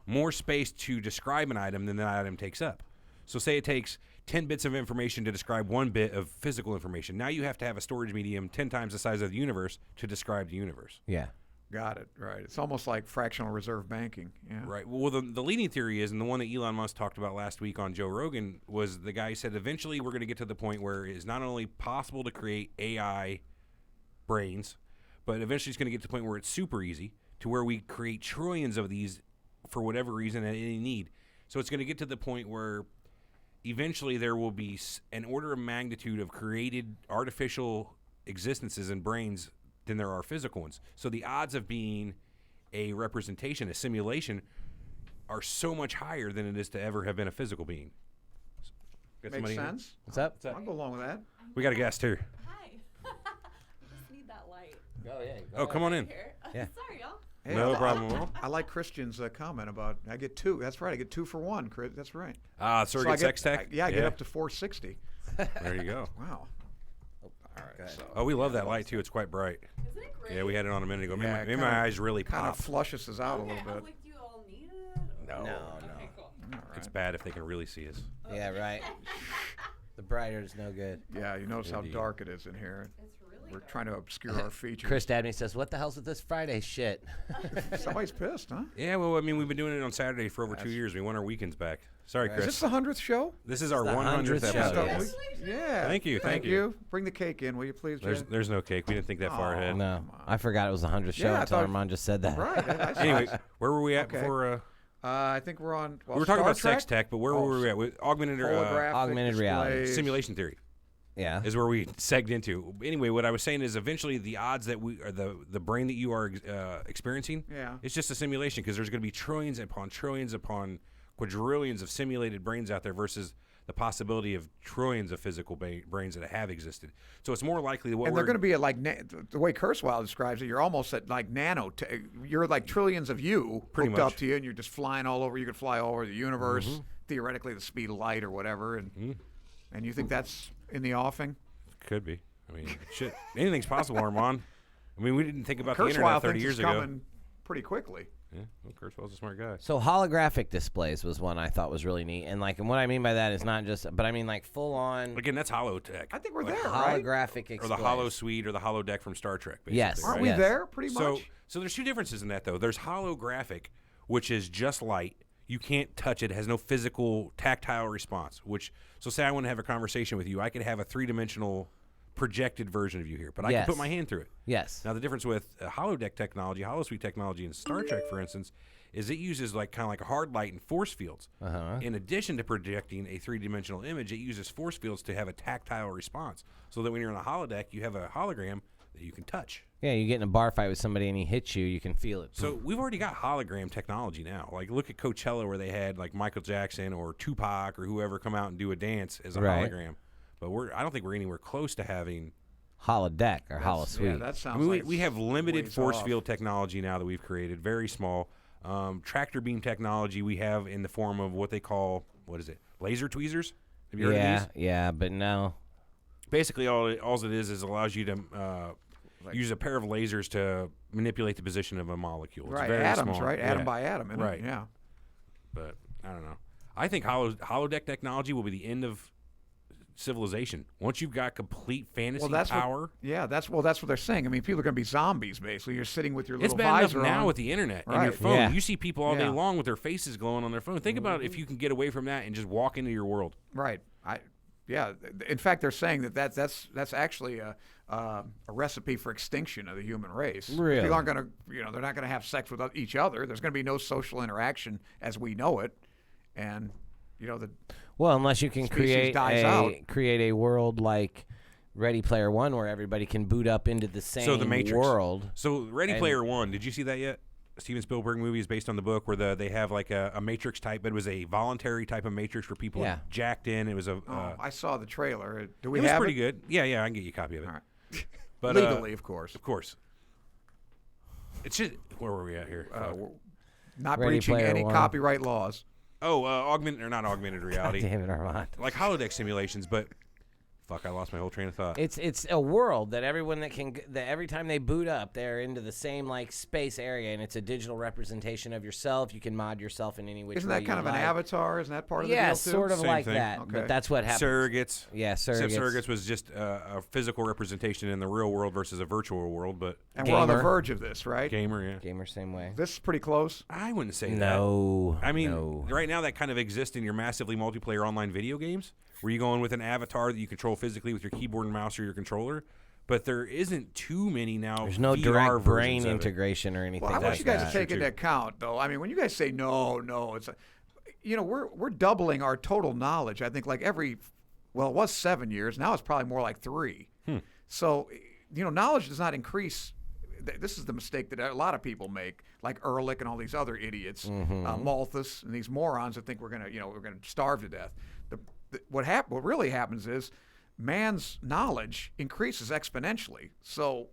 more space to describe an item than the item takes up. So say it takes 10 bits of information to describe 1 bit of physical information. Now you have to have a storage medium 10 times the size of the universe to describe the universe. Yeah. Got it. Right. It's almost like fractional reserve banking. Yeah. Right. Well, the leading theory is, and the one that Elon Musk talked about last week on Joe Rogan, was the guy who said eventually we're going to get to the point where it is not only possible to create AI brains, but eventually it's going to get to the point where it's super easy to where we create trillions of these for whatever reason at any need. So it's going to get to the point where eventually there will be an order of magnitude of created artificial existences in brains than there are physical ones. So the odds of being a representation, a simulation, are so much higher than it is to ever have been a physical being. Got Makes somebody here? sense. What's up? I'll go along with that. We got a guest here. Hi. I just need that light. Oh, yeah. Oh, come on in. Here. Yeah. Sorry, y'all. Hey, No problem at all. I like Christian's comment about I get 2. That's right. I get 2 for 1. Chris. That's right. Surrogate I get, sex tech? I get up to 460. There you go. Wow. All right. So Oh, we love that light, too. It's quite bright. Isn't it great? Yeah, we had it on a minute ago. Yeah, Maybe my eyes really kind of popped. flushes us out a Okay, little I was bit. like, do you all need it? No. Okay, cool. All It's right. bad if they can really see us. Yeah, right. The brighter is no good. Yeah, you notice how Indeed. dark it is in here. It's really We're trying to obscure our features. Chris Dabney says, "What the hell's with this Friday shit?" Somebody's pissed, huh? Yeah, well, I mean, we've been doing it on Saturday for over 2 years. We want our weekends back. Sorry, Is Chris. this the 100th show? This is our the 100th 100th show, episode. yes. Yeah. Thank you, thank you. Bring the cake in, will you please, Jay? There's no cake. We didn't think that far Aw. ahead. No, I forgot it was the 100th show Yeah, I until thought- Armand just said that. Right. Anyway, where were we at Okay. before? I think we're on. Well, We were talking Star about sex Trek? tech, but where were we at? With augmented Holographic Augmented reality. displays. simulation theory Yeah. is where we segged into. Anyway, what I was saying is eventually the odds that we or the brain that you are experiencing, Yeah. it's just a simulation because there's going to be trillions upon quadrillions of simulated brains out there versus the possibility of trillions of physical brains that have existed. So it's more likely that what And we're they're going to be at like the way Kurzweil describes it. You're almost at like you're like trillions of you Pretty hooked up much. to you, and you're just flying all over. You could fly all over the universe, theoretically the speed of light or whatever. And you think that's in the offing? could be. I mean, shit, anything's possible, Armand. I mean, we didn't think about the internet Kurzweil 30 thinks years it's ago. coming pretty quickly. Yeah, well, Kurzweil's a smart guy. So holographic displays was one I thought was really neat, and what I mean by that is not just, but I mean like full on Again, that's holotech. I think we're there, right? holographic Or displays. the holo suite or the holodeck from Star Trek. Basically, Yes. Aren't right? we Yes. there pretty much? So there's two differences in that though. There's holographic, which is just light. You can't touch it. It has no physical tactile response. So say I want to have a conversation with you, I could have a 3-dimensional projected version of you here, but I can Yes. put my hand through it. Yes. Now the difference with holodeck technology, holosuite technology in Star Trek, for instance, is it uses kind of like a hard light and force fields. In addition to projecting a 3-dimensional image, it uses force fields to have a tactile response, so that when you're in a holodeck, you have a hologram that you can touch. Yeah, you get in a bar fight with somebody and he hits you, you can feel it. So we've already got hologram technology now. Like look at Coachella where they had like Michael Jackson or Tupac or whoever come out and do a dance as a Right. hologram. But I don't think we're anywhere close to having. holodeck or Yeah, holosuite. that sounds I mean, like we have limited ways force off. field technology now that we've created, very small. Tractor beam technology we have in the form of what they call, laser tweezers? Have you heard of these? Yeah, but no. Basically, all it is allows you to use a pair of lasers to manipulate the position of a molecule. It's Right, very atoms, small. right? Yeah. Atom by atom, isn't it? Right. Yeah. But I don't know. I think holodeck technology will be the end of civilization. Once you've got complete fantasy power. That's what they're saying. I mean, people are going to be zombies, basically. You're sitting with your It's little bad enough visor now on. with the internet and Right. your phone. Yeah. You see people all day Yeah. long with their faces glowing on their phone. Think about if you can get away from that and just walk into your world. Right. In fact, they're saying that's actually a recipe for extinction of the human race. Really? People aren't going to, they're not going to have sex with each other. There's going to be no social interaction as we know it, and Well, unless you can species dies out. create a world like Ready Player One where everybody can boot up into the same So the Matrix world. So Ready And- Player One, did you see that yet? Steven Spielberg movie is based on the book where they have like a Matrix type, but it was a voluntary type of Matrix where people Yeah. jacked in. It was I saw the trailer. Do it we was have pretty good. Yeah, I can get you a copy of it. All right. But Legally, of course. Of course. It's just where were we at here? Not Ready breaching Player any One. copyright laws. Not augmented reality. Damn it, Armand. Like holodeck simulations, but fuck, I lost my whole train of thought. It's a world that everyone that every time they boot up, they're into the same like space area, and it's a digital representation of yourself. You can mod yourself in any which Isn't way that kind you of an like. avatar? Isn't that part of the Yeah, deal too? sort of Same like thing. that. Okay. But that's what happens. Surrogates. Yeah, Except surrogates. surrogates was just a physical representation in the real world versus a virtual world, but And we're on the Gamer. verge of this, right? gamer, yeah. Gamer same way. This is pretty close. I wouldn't say that. No. I mean, no. right now that kind of exists in your massively multiplayer online video games, where you go in with an avatar that you control physically with your keyboard and mouse or your controller. But there isn't too many now. There's no VR direct brain versions of it. integration or anything. Well, I want like you guys that. to take into account, though. I mean, when you guys say no, it's, we're doubling our total knowledge. I think like it was 7 years. Now it's probably more like 3. So, knowledge does not increase. This is the mistake that a lot of people make, like Ehrlich and all these other idiots, Malthus and these morons that think we're gonna starve to death. What really happens is man's knowledge increases exponentially. So,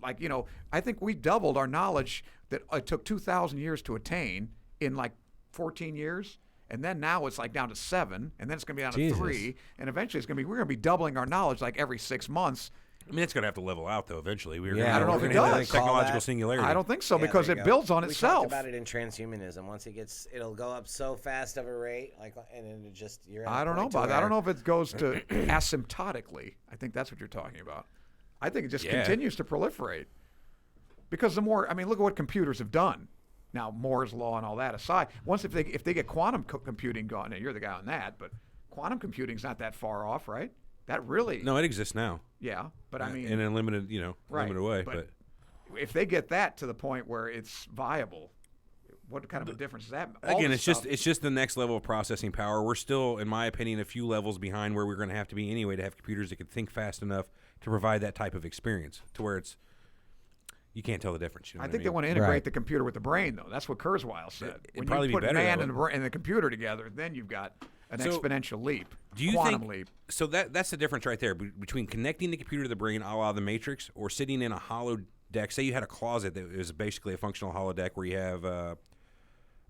I think we doubled our knowledge that it took 2,000 years to attain in like 14 years. And then now it's like down to 7, and then it's going to be down Jesus. to 3, and eventually we're going to be doubling our knowledge like every 6 months. I mean, it's going to have to level out, though, eventually. Yeah, I don't know if it gonna hit does. that technological Call that- singularity. I don't think so Yeah, because there it you go. builds on We itself. talked about it in transhumanism. Once it'll go up so fast of a rate, and then it just you're. At a I don't know point to about that. I don't where- know if it goes to asymptotically. I think that's what you're talking about. I think it just Yeah. continues to proliferate. Because the more, I mean, look at what computers have done. Now, Moore's law and all that aside, once if they get quantum computing going, and you're the guy on that, but quantum computing's not that far off, right? That really, No, it exists now. yeah. But I mean, in a limited, right, limited way. But if they get that to the point where it's viable, what kind of a difference is that? All again, this it's just the next level of processing power. We're still, in my opinion, a few levels behind where we're going to have to be anyway to have computers that can think fast enough to provide that type of experience to where it's you can't tell the difference. You know I what think I they mean? want to integrate Right. the computer with the brain, though. That's what Kurzweil said. It'd When probably you be put better man that and way. the computer together, then you've got an So, exponential leap, Do you quantum think leap. so? That's the difference right there between connecting the computer to the brain, a la the Matrix, or sitting in a hollow deck. Say you had a closet that is basically a functional holodeck where you have a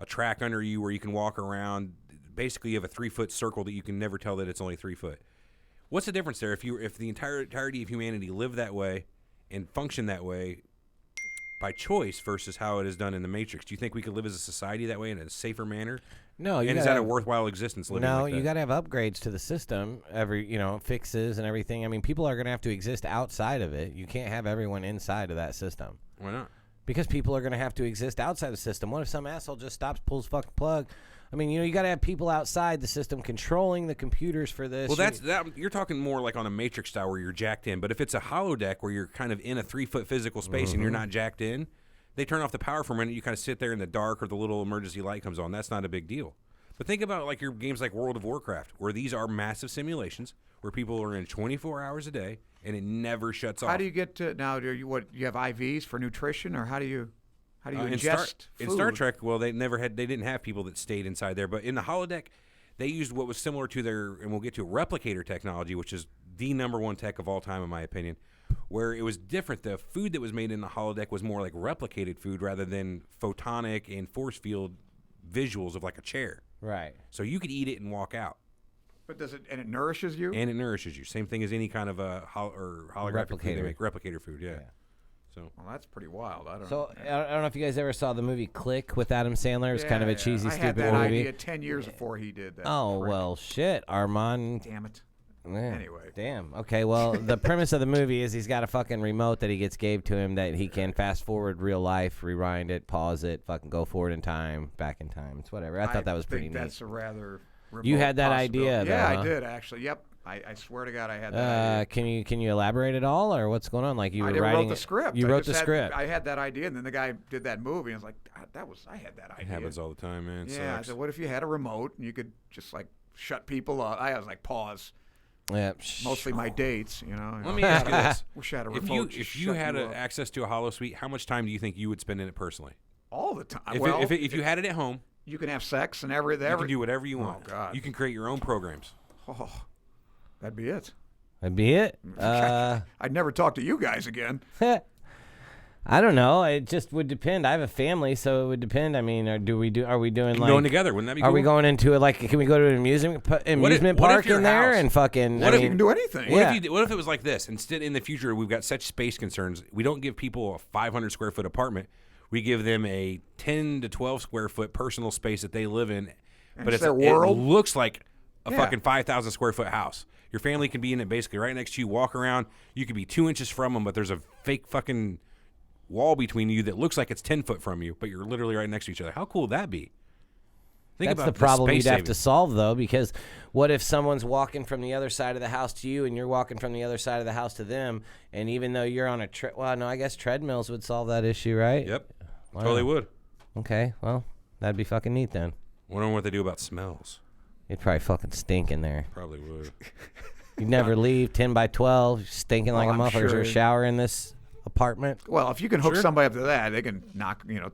track under you where you can walk around. Basically, you have a 3-foot circle that you can never tell that it's only 3 foot. What's the difference there? If the entirety of humanity lived that way and functioned that way by choice versus how it is done in the Matrix, do you think we could live as a society that way in a safer manner? No, And is that a worthwhile existence living No, like that? you got to have upgrades to the system, fixes and everything. I mean, people are going to have to exist outside of it. You can't have everyone inside of that system. Why not? Because people are going to have to exist outside the system. What if some asshole just stops, pulls fucking plug? I mean, you got to have people outside the system controlling the computers for this. Well, you're talking more like on a Matrix style where you're jacked in. But if it's a holodeck where you're kind of in a 3-foot physical space and you're not jacked in, they turn off the power for a minute. You kind of sit there in the dark or the little emergency light comes on. That's not a big deal. But think about like your games like World of Warcraft, where these are massive simulations where people are in 24 hours a day and it never shuts off. How do you get to now? Do you have IVs for nutrition, or how do you ingest in food? Star Trek? Well, they didn't have people that stayed inside there. But in the holodeck, they used what was similar to their, and we'll get to replicator technology, which is the #1 tech of all time, in my opinion, where it was different. The food that was made in the holodeck was more like replicated food rather than photonic and force field visuals of like a chair. right. So you could eat it and walk out, But it nourishes you? and it nourishes you. Same thing as any kind of a holographic food they Replicator. make. Replicator food, yeah. So Well, that's pretty wild. I don't So know. I don't know if you guys ever saw the movie Click with Adam Sandler. It was kind of a cheesy, I had stupid that movie. idea 10 years before he did that. Oh, prick. well, shit, Armand. Damn it. Yeah. Anyway. Damn. Okay, well, the premise of the movie is he's got a fucking remote that he gave to him that he can fast forward real life, rewind it, pause it, fucking go forward in time, back in time. It's whatever. I thought that was pretty think neat. That's a rather You remote had that possibility. idea, Yeah, though, huh? I did, actually. Yep. I swear to God I had that idea. Can you elaborate at all, or what's going on? Like you I were never writing wrote the script. You I wrote just the script. I had that idea, and then the guy did that movie, and I was like, I had that idea. it happens all the time, man. It Yeah, I sucks. said, what if you had a remote and you could just like shut people up? I was like, pause. Yeah. Mostly my dates, you know. Let me ask you this. Wish I had a If remote. you shut had up. access to a hollow suite, how much time do you think you would spend in it personally? all the time. If, well, if you had it at home, you can have sex and everything. you can do whatever you want. Oh, God. You can create your own programs. Oh, that'd be it. That'd be it. I'd never talk to you guys again. I don't know. It just would depend. I have a family, so it would depend. I mean, are we doing like Going together, wouldn't that be Are cool? we going into it like? Can we go to an amusement what if park your in there house- and fucking? what I if You mean, can do anything. Yeah. What if it was like this? Instead, in the future, we've got such space concerns. We don't give people a 500 square foot apartment. We give them a 10 to 12 square foot personal space that they live in. But it's their world. It looks like a Yeah. fucking 5,000 square foot house. Your family can be in it basically right next to you. Walk around. You could be 2 inches from them, but there's a fake fucking wall between you that looks like it's 10 foot from you, but you're literally right next to each other. How cool would that be? Think That's about the problem space you'd have to savings. solve, though, because what if someone's walking from the other side of the house to you and you're walking from the other side of the house to them, and even though you're on a I guess treadmills would solve that issue, right? Yep. Wow. Totally would. Okay, well, that'd be fucking neat then. Wondering what they do about smells. It'd probably fucking stink in there. Probably would. You'd never leave 10 by 12, stinking like a I'm muffler. Is there a sure. shower in this apartment? Well, if you can hook Sure. somebody up to that, they can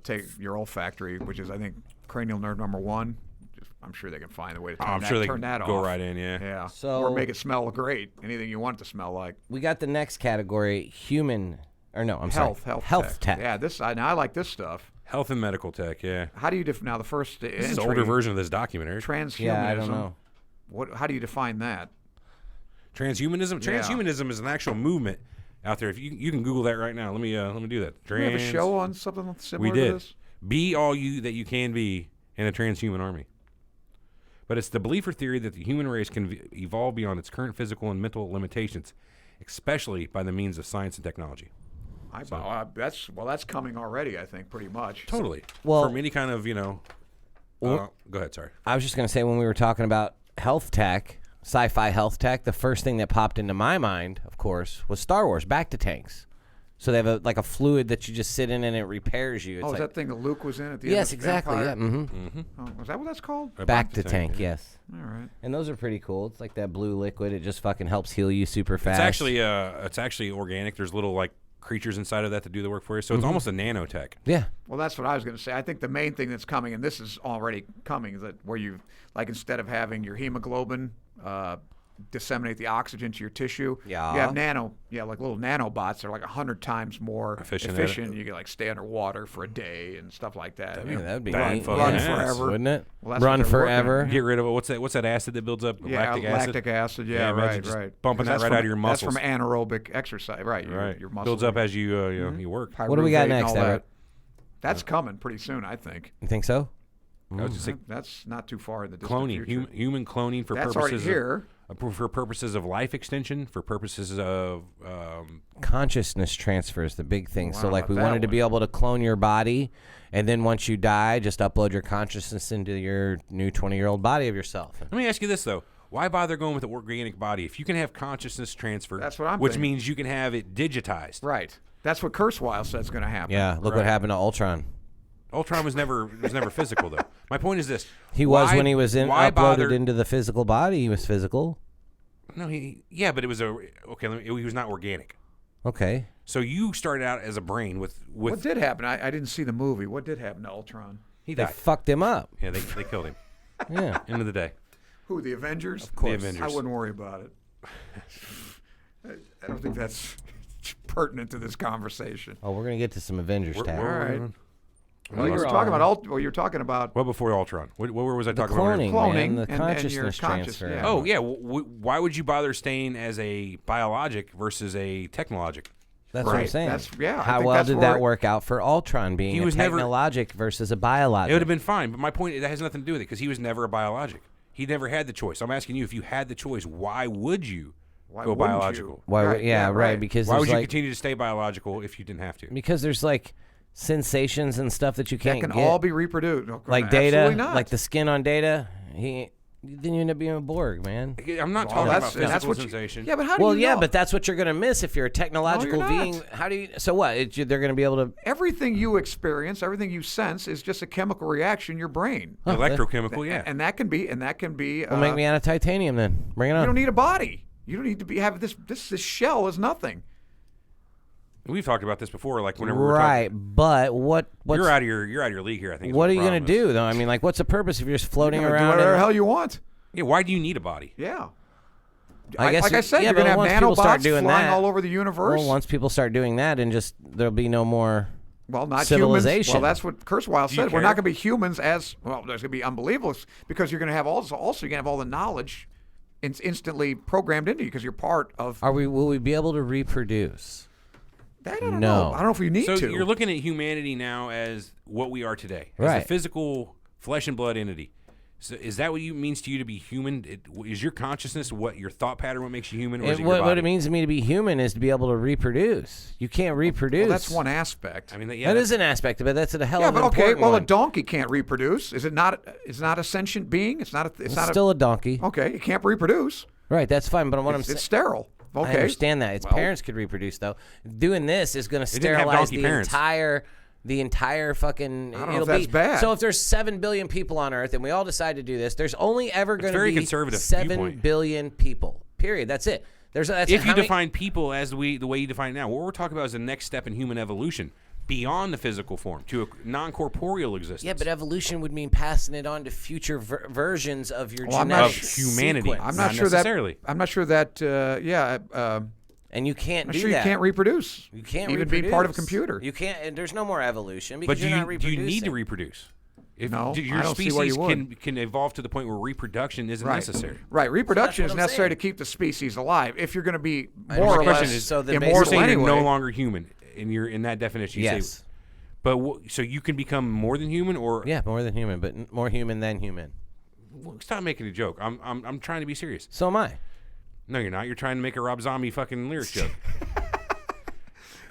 take your olfactory, which is I think cranial nerve #1. I'm sure they can find a way to turn I'm that, sure they turn can that go off. right in, yeah. Yeah. So- or make it smell great. Anything you want it to smell like. We got the next category, health Health tech. Yeah, I like this stuff. Health and medical tech, yeah. How do you now the first This is an older version of this documentary. transhumanism? Yeah, I don't know. How do you define that? Transhumanism. Yeah. Transhumanism is an actual movement out there. If you can Google that right now. Let me do that. Do we have a show on something similar We did. to this? Be all you that you can be in a transhuman army. But it's the belief or theory that the human race can evolve beyond its current physical and mental limitations, especially by the means of science and technology. That's coming already, I think, pretty much. Totally. Well- from any kind of, go ahead, sorry. I was just going to say, when we were talking about health tech, sci-fi health tech, the first thing that popped into my mind, of course, was Star Wars, back to tanks. So they have a fluid that you just sit in and it repairs you. It's Is that thing that Luke was in at the end yes, of exactly. Empire? Yeah. Mm-hmm. Oh, is that what that's called? Back to tank, yes. All right. And those are pretty cool. It's like that blue liquid. It just fucking helps heal you super fast. It's actually organic. There's little like creatures inside of that to do the work for you. So it's almost a nanotech. Yeah. Well, that's what I was going to say. I think the main thing that's coming, and this is already coming, is that where you, like, instead of having your hemoglobin disseminate the oxygen to your tissue, you have like little nanobots that are like 100 times more efficient. You can like stay underwater for a day and stuff like that. Yeah, that'd be run neat. forever, wouldn't it? Well, that's run what they're forever. working on. Get rid of it. What's that acid that builds up? Lactic acid. Lactic acid. Yeah, imagine right, just right. bumping that right out of your muscles. That's from anaerobic exercise, right? Right. Your muscles builds up as you you work. What do we got Pyruvate and next, all that. Everett? That's coming pretty soon, I think. You think so? I was just say That's not too far in the distant cloning, future. human cloning for That's already purposes here. for purposes of life extension, for purposes of Consciousness transfer is the big thing. So, Wow, like, we that wanted to one. be able to clone your body, and then once you die, just upload your consciousness into your new 20-year-old body of yourself. Let me ask you this though: why bother going with the organic body if you can have consciousness transfer? That's what I'm which thinking. means you can have it digitized. Right. That's what Kurzweil said is going to happen. Yeah, look what happened to Ultron. Ultron was never physical though. My point is this: He was why- when he was why uploaded bother- into the physical body. He was physical. No, but it was he was not organic. Okay. So you started out as a brain with What did happen? I didn't see the movie. What did happen to Ultron? he They died. fucked him up. Yeah, they killed him. Yeah. End of the day. Who, the Avengers? Of course. The Avengers. I wouldn't worry about it. I don't think that's pertinent to this conversation. Oh, we're gonna get to some Avengers We're- tab. All right. Well, You were talking about you're talking about Well, before Ultron. What was I The talking cloning, about? man, the and your consciousness conscious- transfer. yeah. Oh yeah. Why would you bother staying as a biologic versus a technologic? That's what I'm Right. saying. That's- yeah, I How think well that's did where that it- work out for Ultron being He a was never- technologic versus a biologic? It would have been fine. But my point, that has nothing to do with it because he was never a biologic. He never had the choice. I'm asking you, if you had the choice, why would you Why go wouldn't you? biological? Why? Right, yeah, yeah, right. right. Because Why there's would you like, continue to stay biological if you didn't have to? because there's like sensations and stuff that you that can't can get. all be reproduced. No, like absolutely Data, not. like the skin on Data. Then you end up being a Borg, man. I'm not Well, talking about that's physical what you- sensation. Yeah, but how do Well, you yeah, know? but that's what you're gonna miss if you're a technological not. being. How do you? So what? They're gonna be able to. everything you experience, everything you sense, is just a chemical reaction in your brain. Electrochemical, yeah. And that can be. Well, make me out of titanium then. Bring it on. You don't need a body. You don't need to have this. This shell is nothing. We've talked about this before. Like whenever we're Right, talking, but what's you're out of your league here. I think. is what are the you gonna problem is. do though? I mean, like, what's the purpose if you're just floating You know, do around? whatever the in- hell you want. Yeah. Why do you need a body? Yeah. I guess like you- I said, yeah, you're but gonna have once people start nanobots doing flying that- all over the universe. Well, once people start doing that, and just there'll be no more. Well, not civilization. humans. Well, that's what Kurzweil Do you said. We're care? not going to be humans as well. There's going to be unbelievable because you're going to have also you're going to have all the knowledge instantly programmed into you because you're part of. Will we be able to reproduce? That I don't No. know. I don't know if we need So to. you're looking at humanity now as what we are today, as Right. a physical flesh and blood entity. So is that what it means to you to be human? Is your consciousness what your thought pattern what makes you human, or is it your What body? it means to me to be human is to be able to reproduce. You can't reproduce. Well, that's one aspect. I mean, That is an aspect of it. That's a hell yeah, of an but okay. important Well, one. a donkey can't reproduce. Is it not? It's not a sentient being. It's not. It's not. still a donkey. Okay, it can't reproduce. Right, that's fine. But what I'm It's saying, sterile. Okay. I understand that. Its Well- parents could reproduce, though. Doing this is going to didn't have sterilize donkey the parents. entire fucking. I don't know if that's bad. So if there's 7 billion people on Earth and we all decide to do this, there's only ever going to very be conservative 7 viewpoint. billion people. Period. That's it. That's If how you many- define people as the way you define it now, what we're talking about is the next step in human evolution beyond the physical form to a non-corporeal existence. Yeah, but evolution would mean passing it on to future versions of your Well, I'm genetic not Of humanity. sequence. I'm Not not sure necessarily. that. I'm not sure that. And you can't I'm do sure that. you can't reproduce. You can't even reproduce. be part of a computer. You can't. And there's no more evolution because But do you're not you reproducing. need to reproduce? If No, your I don't see why species you would. can evolve to the point where reproduction isn't necessary. Right. Reproduction Well, is that's what I'm necessary saying. to keep the species alive. If you're going to be I more or understand. less So the You're basic- immortal saying anyway. you're no longer human, and you're in that definition. You Yes. say, but so you can become more than human, or Yeah, more than human, but more human than human. Well, stop making a joke. I'm trying to be serious. So am I. No, you're not. You're trying to make a Rob Zombie fucking lyric joke.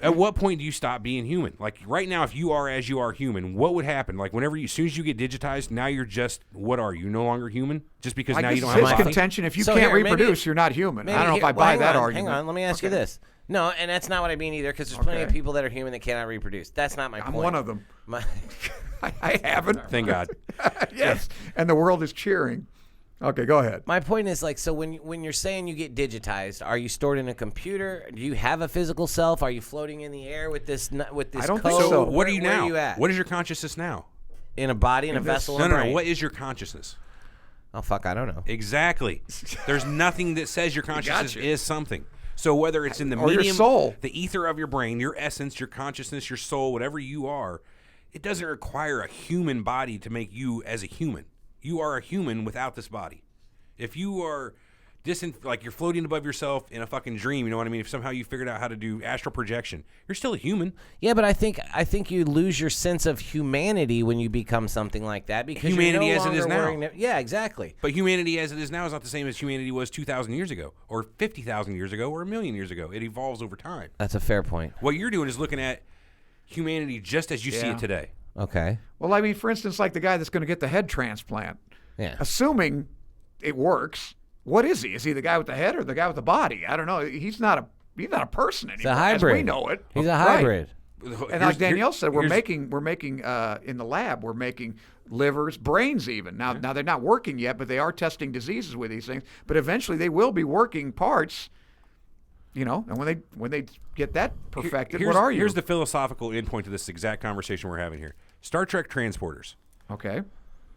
At what point do you stop being human? Like right now, if you are as you are human, what would happen? Like whenever as soon as you get digitized, now you're just what are you? No longer human? Just because now you don't have his a body? contention. If you So can't here, maybe- reproduce, you're not human. I Maybe don't know if here- I buy hang that on, argument. Hang on, let me ask you this. No, and that's not what I mean either, because there's plenty of Okay. people that are human that cannot reproduce. That's not my I'm point. one of them. My, I haven't. Thank God. Yes, and the world is cheering. Okay, go ahead. my point is like, so when you're saying you get digitized, are you stored in a computer? Do you have a physical self? Are you floating in the air with this I don't code? think so. So Where- what are you where now? Are you at? What is your consciousness now? In a body, in a this- vessel, No, in a no, brain? no. What is your consciousness? Oh fuck, I don't know. Exactly. There's nothing that says your consciousness Gotcha. is something. So whether it's in the Or your medium, soul. the ether of your brain, your essence, your consciousness, your soul, whatever you are, it doesn't require a human body to make you as a human. You are a human without this body. If you are like you're floating above yourself in a fucking dream, you know what I mean? If somehow you figured out how to do astral projection, you're still a human. Yeah, but I think you lose your sense of humanity when you become something like that because Humanity you're no as it is longer now. wearing yeah, exactly. But humanity as it is now is not the same as humanity was 2,000 years ago, or 50,000 years ago, or a million years ago. It evolves over time. That's a fair point. What you're doing is looking at humanity just as you see Yeah. it today. Okay. Well, I mean, for instance, like the guy that's going to get the head transplant. Yeah. Assuming it works, what is he? Is he the guy with the head or the guy with the body? I don't know. He's not a person anymore. It's a hybrid. As we know it. He's a Right. hybrid. And like Danielle said, we're making in the lab, we're making livers, brains even. Now they're not working yet, but they are testing diseases with these things. But eventually they will be working parts, you know, and when they get that perfected, what are you? Here's the philosophical endpoint to this exact conversation we're having here. Star Trek transporters. Okay.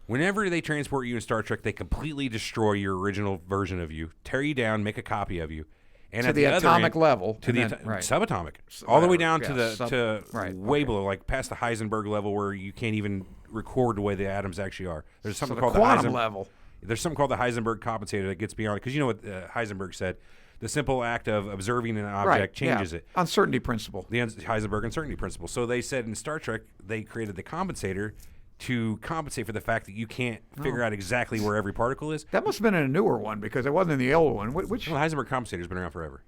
Whenever they transport you in Star Trek, they completely destroy your original version of you, tear you down, make a copy of you. And To at the other atomic end- level, to the and then- right. subatomic, all the way down whatever, to yeah, the sub- to right, way okay. below, like past the Heisenberg level, where you can't even record the way the atoms actually are. There's something the called quantum the level. There's something called the Heisenberg compensator that gets beyond it, because you know what Heisenberg said: the simple act of observing an object changes it. Uncertainty principle. The Heisenberg uncertainty principle. So they said in Star Trek they created the compensator to compensate for the fact that you can't figure out exactly where every particle is. That must have been in a newer one because it wasn't in the old one. Which Well, the Heisenberg compensator's been around forever.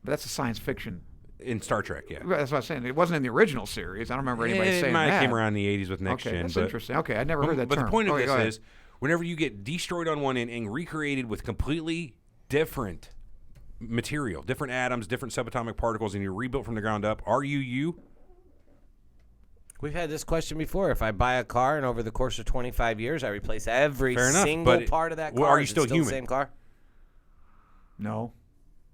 but that's a science fiction. In Star Trek, yeah. That's what I was saying. It wasn't in the original series. I don't remember anybody It saying might that. have came around in the 80s with Next Okay, Gen. that's but, interesting. Okay, I'd never heard that but term. the point of Okay, go this ahead. is, whenever you get destroyed on one end and recreated with completely different material, different atoms, different subatomic particles, and you're rebuilt from the ground up, are you you? We've had this question before. If I buy a car and over the course of 25 years I replace every Fair enough, single but part of that well, car, are you is it still the human? same car? No,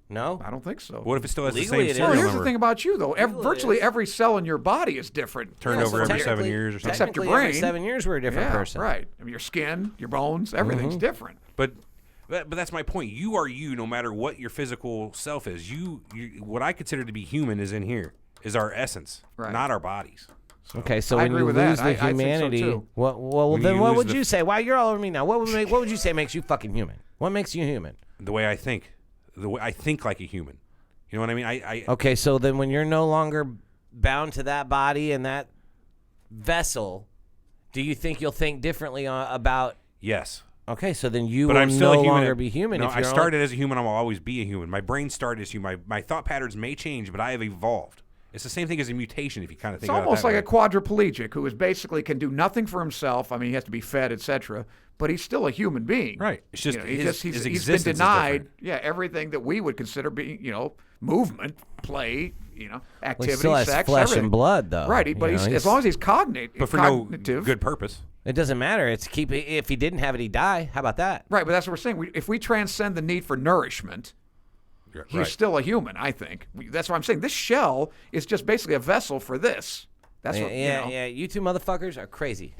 No. I don't think so. What if it still has Legally the it same is. Well, serial here's number? the thing about you, though. Legally it Virtually is. every cell in your body is different. Turned Yeah, over so every 7 technically- years or something. Except your technically every brain. 7 years we're a different Yeah, person. right. I mean, your skin, your bones, everything's different. But that's my point. You are you, no matter what your physical self is. You what I consider to be human is in here, is our essence, Right. not our bodies. Okay, so I when agree you with that. lose the I think so, humanity, too. well, When then you what lose would the- you say? Wow, you're all over me now. What would you say makes you fucking human? What makes you human? The way I think, the way I think like a human. You know what I mean? I Okay, so then when you're no longer bound to that body and that vessel, do you think you'll think differently about? yes. Okay, so then you But will I'm still no a human. longer be human. No, if I you're started as a human. I will always be a human. My brain started as human. My thought patterns may change, but I have evolved. It's the same thing as a mutation if you kind of It's think about it almost that like way. a quadriplegic who is basically can do nothing for himself. I mean, he has to be fed, etc. But he's still a human being. Right. It's just You know, his he's been existence is denied. different. Yeah, everything that we would consider being, movement, play, Well, activity, he still has sex, flesh everything. and blood, though. Right, You but know, as long as he's cognitive, But for cognitive, no good purpose. it doesn't matter. It's keep. If he didn't have it, he'd die. How about that? right. But that's what we're saying. If we transcend the need for nourishment, he's Right. still a human. I think that's what I'm saying. This shell is just basically a vessel for this. That's what Yeah. You two motherfuckers are crazy.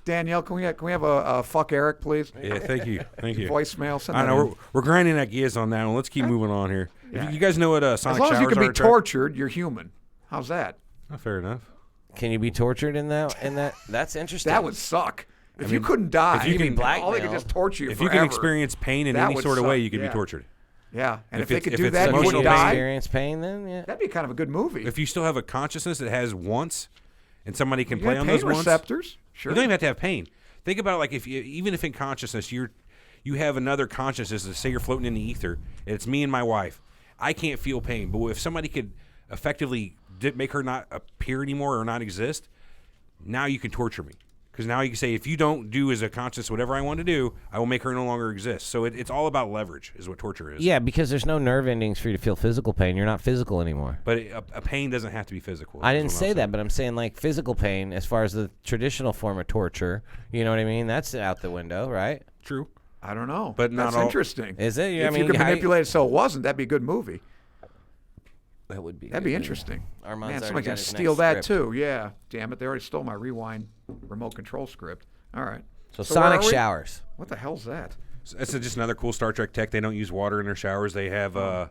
Danielle, can we have a fuck Eric, please? Yeah, thank you. Thank you. Voicemail. Send I that know in. we're grinding that gears on that one. Let's keep moving on here. Yeah. You guys know what As sonic long as you showers can be are? at Trek? tortured, you're human. How's that? Oh, fair enough. Can you be tortured in that? That's interesting. That would suck. If you couldn't die, if you can- all they could just torture you If forever. you can experience pain in That any would sort of way, suck, you can yeah. be tortured. Yeah, and if If they it's- could if do it's that, you emotional wouldn't die. experience pain. Then yeah. That'd be kind of a good movie. If you still have a consciousness that has wants, and somebody can you play got on pain those wants, receptors, sure. you don't even have to have pain. Think about like even if in consciousness you you have another consciousness. Say you're floating in the ether. And it's me and my wife. I can't feel pain, but if somebody could effectively make her not appear anymore or not exist, now you can torture me. Because now you can say, if you don't do as a conscious whatever I want to do, I will make her no longer exist. So it's all about leverage is what torture is. Yeah, because there's no nerve endings for you to feel physical pain. You're not physical anymore. But a pain doesn't have to be physical. I didn't say that, but I'm saying like physical pain as far as the traditional form of torture. You know what I mean? That's out the window, right? True. I don't know. But not That's all. interesting. Is it? If you could manipulate it so it wasn't, that'd be a good movie. That would be. That'd be interesting. Armand's Man, already somebody got can his steal next that script. too. Yeah. Damn it. They already stole my Rewind remote control script. All right. So where sonic are we? showers. What the hell's that? So that's just another cool Star Trek tech. They don't use water in their showers. They have, well,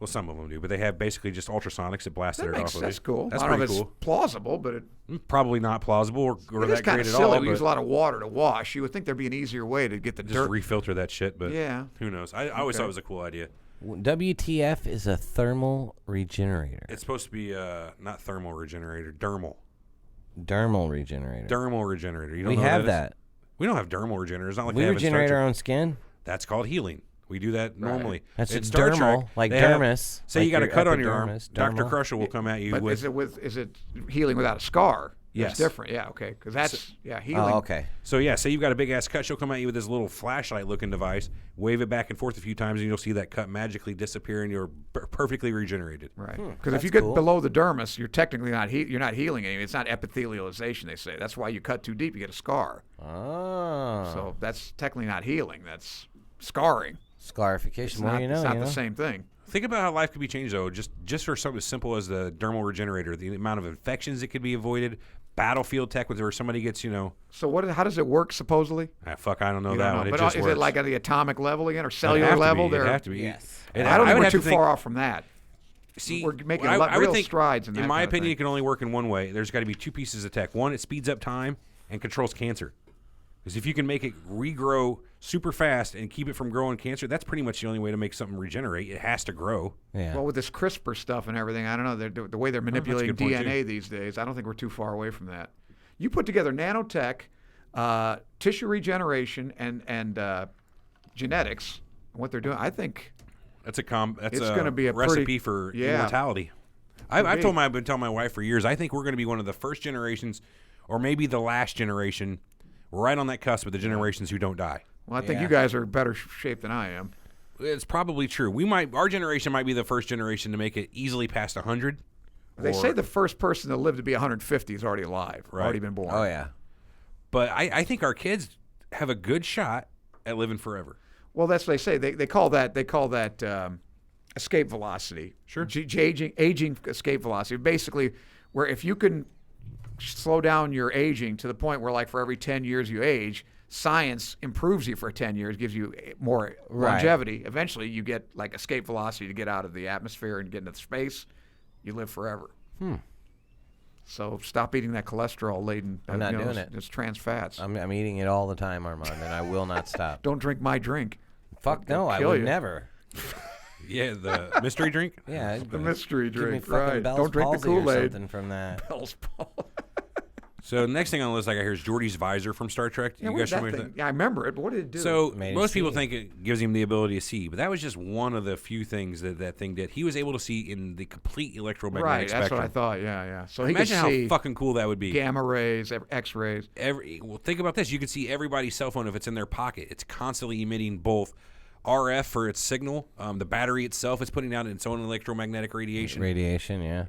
some of them do, but they have basically just ultrasonics that blast That it makes off of that's it. cool. That's I don't know pretty if cool. it's plausible, but it Probably not plausible or it is that kind great of at silly. all. We But use a lot of water to wash. You would think there'd be an easier way to get the just dirt. refilter that shit, but Yeah. who knows? I always thought it was a cool idea. WTF is a thermal regenerator. It's supposed to be not thermal regenerator, dermal. Dermal regenerator. Dermal regenerator. You don't We know what have is? that. We don't have dermal regenerator. It's not like We they have in Star regenerate Trek. our own skin. That's called healing. We do that normally. That's In a Star dermal, Trek, like they have- dermis. Say like you got a your cut on your arm. epidermis, Dr. dermal. Crusher will come at you But with. is it healing without a scar? Yes. It's different. Yeah. Okay. Because that's healing. Oh, okay. So yeah, say you've got a big ass cut, she'll come at you with this little flashlight-looking device, wave it back and forth a few times, and you'll see that cut magically disappear, and you're perfectly regenerated. Right. Because that's if you get cool. below the dermis, you're technically not you're not healing anything. It's not epithelialization. They say that's why you cut too deep, you get a scar. Oh. So that's technically not healing. That's scarring. Scarification. It's More not, you know. it's not you the know? same thing. Think about how life could be changed though, just for something as simple as the dermal regenerator, the amount of infections that could be avoided, battlefield tech where somebody gets, So how does it work supposedly? I don't know You that don't know. one. It But just is works. it like at the atomic level again or It'd cellular have to level? be. It'd They're- have to be. Yes. And I don't think would we're have too to think- far off from that. See, We're making I would real think, strides in that my kind of opinion, thing. it can only work in one way. There's got to be two pieces of tech. One, it speeds up time and controls cancer. Because if you can make it regrow super fast and keep it from growing cancer, that's pretty much the only way to make something regenerate. It has to grow. Yeah. Well, with this CRISPR stuff and everything, I don't know. The way they're manipulating good point, DNA these days, I don't think we're too far away from that. You put together nanotech, tissue regeneration, and genetics, and what they're doing, I think That's That's It's gonna be a recipe pretty- for yeah. immortality. I've been telling my wife for years. I think we're going to be one of the first generations, or maybe the last generation, right on that cusp of the generations who don't die. Well, I think Yeah. you guys are in better shape than I am. It's probably true. Our generation might be the first generation to make it easily past 100. They say the first person to live to be 150 is already alive, Right. already been born. Oh yeah. But I think our kids have a good shot at living forever. Well, that's what they say. They call that escape velocity. Sure. Aging escape velocity. Basically, where if you can slow down your aging to the point where, like, for every 10 years you age, science improves you for 10 years, gives you more Right. longevity. Eventually, you get like escape velocity to get out of the atmosphere and get into space. You live forever. So stop eating that cholesterol-laden. I'm not doing it. It's trans fats. I'm eating it all the time, Armand, and I will not stop. Don't drink my drink. Fuck no, I kill would you. never. Yeah, the mystery drink. Yeah, The mystery give me drink, fucking right? Bell's Don't drink the palsy or Kool-Aid. something from that. Bell's palsy. So next thing on the list I got here is Geordi's visor from Star Trek. Yeah, you what guys did that familiar thing? with that? Yeah, I remember it, but what did it do? So Made him most people see. think it gives him the ability to see, but that was just one of the few things that thing did. He was able to see in the complete electromagnetic right, spectrum. that's what I thought. Yeah. So he Imagine could how see fucking cool that would be. gamma rays, X-rays. Well, think about this. You can see everybody's cell phone if it's in their pocket. It's constantly emitting both RF for its signal. The battery itself is putting out its own electromagnetic radiation. Radiation, yeah.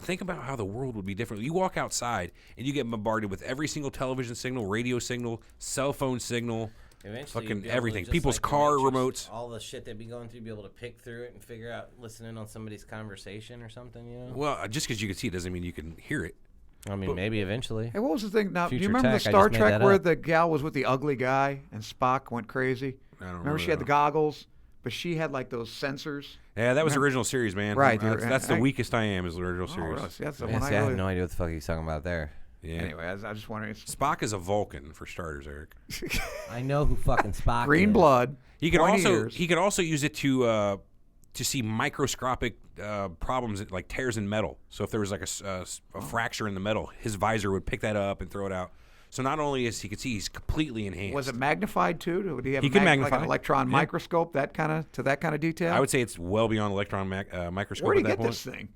Think about how the world would be different. You walk outside and you get bombarded with every single television signal, radio signal, cell phone signal, Eventually, fucking you'd be able to, everything. just People's like the car Matrix, remotes. all the shit they'd be going through, be able to pick through it and figure out, listening on somebody's conversation or something, you know? Well, just because you can see it doesn't mean you can hear it. I mean, maybe eventually. Hey, what was the thing? Now, do you Future remember the tech, I Star just made Trek that where up. the gal was with the ugly guy and Spock went crazy? I don't Remember she had the goggles, but she had like those sensors. Yeah, that was the original series, man. Right, That's the I- weakest I am is the original Oh, series. really? See, that's the Yeah, one see, I I really. have no idea what the fuck he's talking about there. Yeah. Anyway, I was just wondering. Spock is a Vulcan for starters, Eric. I know who fucking Spock Green is. blood. He could pointy also ears. he could also use it to see microscopic problems like tears in metal. So if there was like a fracture in the metal, his visor would pick that up and throw it out. So not only is he could see, he's completely enhanced. Was it magnified too? Would he have He a can like magnify. an electron Yeah. microscope? That kind of detail. I would say it's well beyond electron microscope Where at did he that get point. this thing?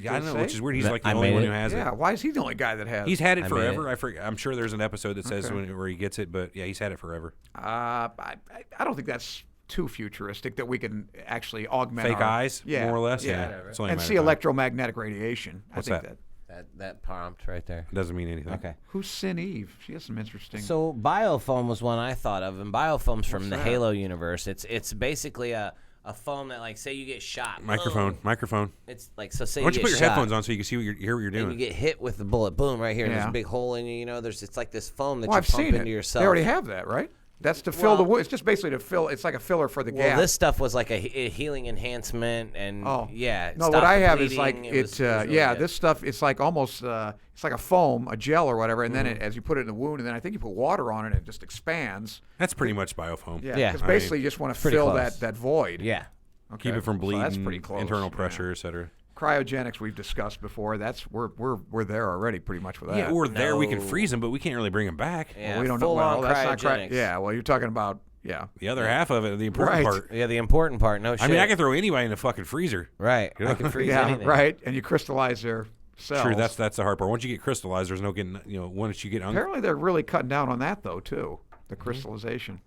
I don't know, which say? is weird. He's like the I only made one it. who has Yeah. it. Why is he the only guy that has? He's had it I made forever. it. I'm sure there's an episode that says Okay. where he gets it, but yeah, he's had it forever. I don't think that's too futuristic that we can actually augment Fake our, eyes, yeah, more or less. yeah, Yeah, it's only a and matter see of time. electromagnetic radiation. What's I think that? That prompt right there. Doesn't mean anything. Okay. Who's Sin Eve? She has some interesting. So biofoam was one I thought of, and biofoam's from the that? Halo universe. It's basically a foam that, like, say you get shot. Microphone. Boom. It's like, so say Why don't you get put your shot, headphones on so you can see hear what you're and you doing? get hit with the bullet. Boom, right here. And there's Yeah. a big hole in you. You know, it's like this foam that well, you I've pump seen into it. yourself. They already have that, right? That's to fill the Well- wound. It's just basically to fill. It's like a filler for the Well, gap. this stuff was like a healing enhancement, and Oh. yeah. it No, what stopped I the have is like bleeding. It was really yeah, good. this stuff. It's like almost it's like a foam, a gel or whatever, and then Mm-hmm. as you put it in the wound, and then I think you put water on it, it just expands. That's pretty much biofoam. Yeah, Yeah. because I mean, basically you just want to pretty fill close. that void. Yeah. Okay. Keep it from So bleeding. that's pretty close. Internal yeah. pressure, et cetera. Cryogenics we've discussed before. That's we're there already pretty much with that. Yeah, we're there. We can No. freeze them, but we can't really bring them back. Yeah. Well, we don't know. full Well, on that's not cryogenics. Yeah, well, you're talking about The other half of it, the important Right. part. Yeah, the important part. No shit. I mean, I can throw anybody in the fucking freezer. Right. Yeah. I can freeze yeah, anything. right, and you crystallize their cells. True, that's the hard part. Once you get crystallized, there's no getting. Once you get. Apparently they're really cutting down on that though too, the Mm-hmm. crystallization.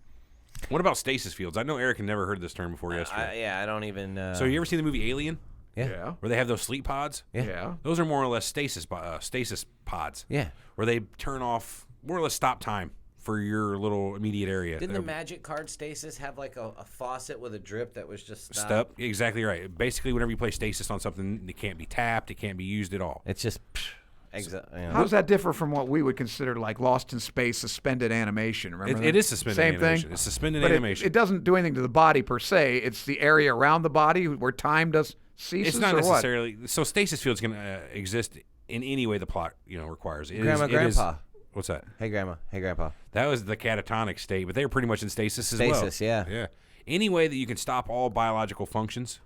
What about stasis fields? I know Eric had never heard this term before yesterday. Yeah, I don't even. So you ever seen the movie Alien, Yeah. where they have those sleep pods? Yeah. Those are more or less stasis pods. Yeah. Where they turn off, more or less stop time for your little immediate area. Didn't the magic card stasis have like a faucet with a drip that was just Step, exactly right. Basically, whenever you play stasis on something, it can't be tapped, it can't be used at all. It's just. Yeah. How does that differ from what we would consider like Lost in Space suspended animation? Remember It that? is suspended Same animation. thing. It's suspended But animation. It doesn't do anything to the body per se. It's the area around the body where time does ceases. It's not or what? necessarily so. Stasis fields can exist in any way the plot requires. It Grandma, is- it is- Grandpa. What's that? Hey, Grandma. Hey, Grandpa. That was the catatonic state, but they were pretty much in stasis as well. Stasis, yeah. Yeah. Any way that you can stop all biological functions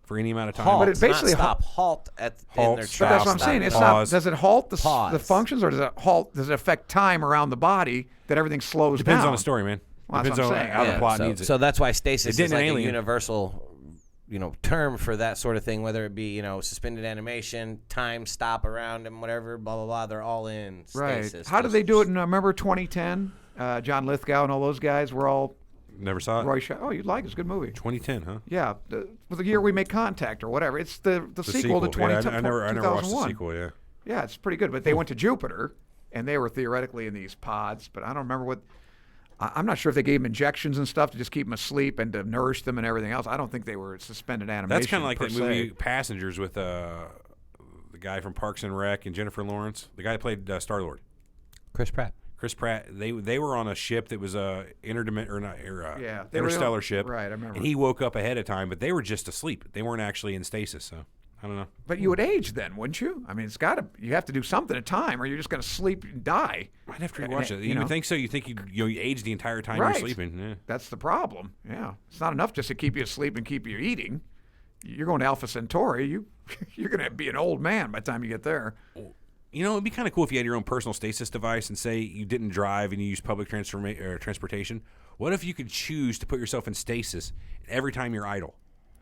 for any amount of time. Halt. But it basically not stop. Halt at in Halt, their stop, But that's what I'm tracks. saying. It's Pause. not. Does it halt the Pause. functions, or does it halt? Does it affect time around the body that everything slows Depends down? on the story, man. Well, that's Depends what I'm on saying. how the Yeah, plot so, needs it. So that's why stasis It did is in like a Alien. universal, term for that sort of thing. Whether it be suspended animation, time stop around and whatever, blah blah blah. They're all in Right. stasis. How did they do it in? Remember 2010? John Lithgow and all those guys were all Never saw it. Roy Scheider. Oh, you'd like it. It's a good movie. 2010, huh? Yeah, was the year we make contact or whatever. It's the sequel to 2010. Yeah, I never watched the 2001. sequel. Yeah. Yeah, it's pretty good. But they went to Jupiter, and they were theoretically in these pods. But I don't remember what. I'm not sure if they gave them injections and stuff to just keep them asleep and to nourish them and everything else. I don't think they were suspended animation. That's kind of like per that se. movie Passengers with the guy from Parks and Rec and Jennifer Lawrence, the guy that played Star Lord. Chris Pratt. Chris Pratt. They were on a ship that was Yeah, they were interstellar on- ship. right, I remember. And he woke up ahead of time, but they were just asleep. They weren't actually in stasis. So I don't know. But you would age then, wouldn't you? I mean, it's got to. You have to do something at time, or you're just going to sleep and die. I'd have to rewatch it. You You know? would think so. You think you age the entire time Right. you're sleeping. Yeah. That's the problem. Yeah, it's not enough just to keep you asleep and keep you eating. You're going to Alpha Centauri. You're going to be an old man by the time you get there. It'd be kind of cool if you had your own personal stasis device and say you didn't drive and you use public transportation. What if you could choose to put yourself in stasis every time you're idle,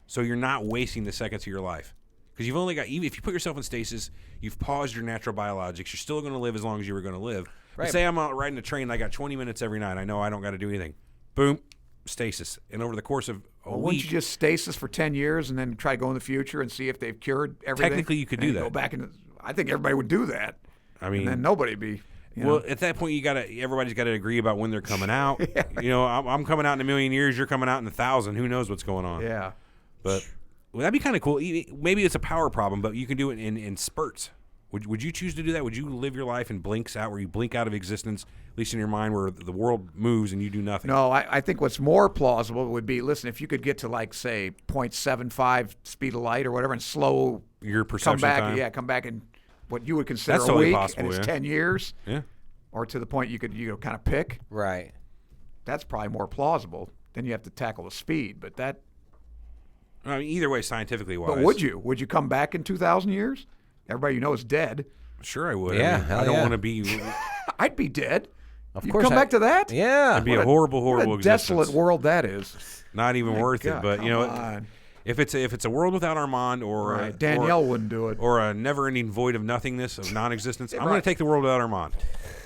so you're not wasting the seconds of your life? Because you've only got, even if you put yourself in stasis, you've paused your natural biologics. You're still going to live as long as you were going to live. But Right. say I'm out riding a train and I got 20 minutes every night. I know I don't got to do anything. Boom, stasis. And over the course of a Well, wouldn't week, you just stasis for 10 years and then try to go in the future and see if they've cured everything? Technically, you could And do Go that. back and I think everybody would do that. I mean, and then nobody be. well, at that point, everybody's got to agree about when they're coming out. I'm coming out in 1,000,000 years. You're coming out in 1,000. Who knows what's going on? Yeah. But that'd be kind of cool. Maybe it's a power problem, but you can do it in spurts. Would you choose to do that? Would you live your life in blinks out, where you blink out of existence, at least in your mind, where the world moves and you do nothing? No, I think what's more plausible would be, listen, if you could get to like say 0.75 speed of light or whatever, and slow Your perception come back, time. come back in what you would consider That's a totally week, possible, and it's yeah. 10 years, Yeah. or to the point you could kind of pick. Right. That's probably more plausible. Then you have to tackle the speed, but that. I mean, either way, scientifically wise. But would you? Would you come back in 2,000 years? Everybody you know is dead. Sure, I would. Yeah, I, mean, hell I don't yeah. want to be. I'd be dead. Of You course. come back to that? Yeah. It'd be a horrible, horrible What a desolate existence. world that is. Not even My worth God, it. But you come know, on. if it's a world without Armand or Right, Danielle wouldn't do it. or a never-ending void of nothingness of non-existence, I'm Right. going to take the world without Armand.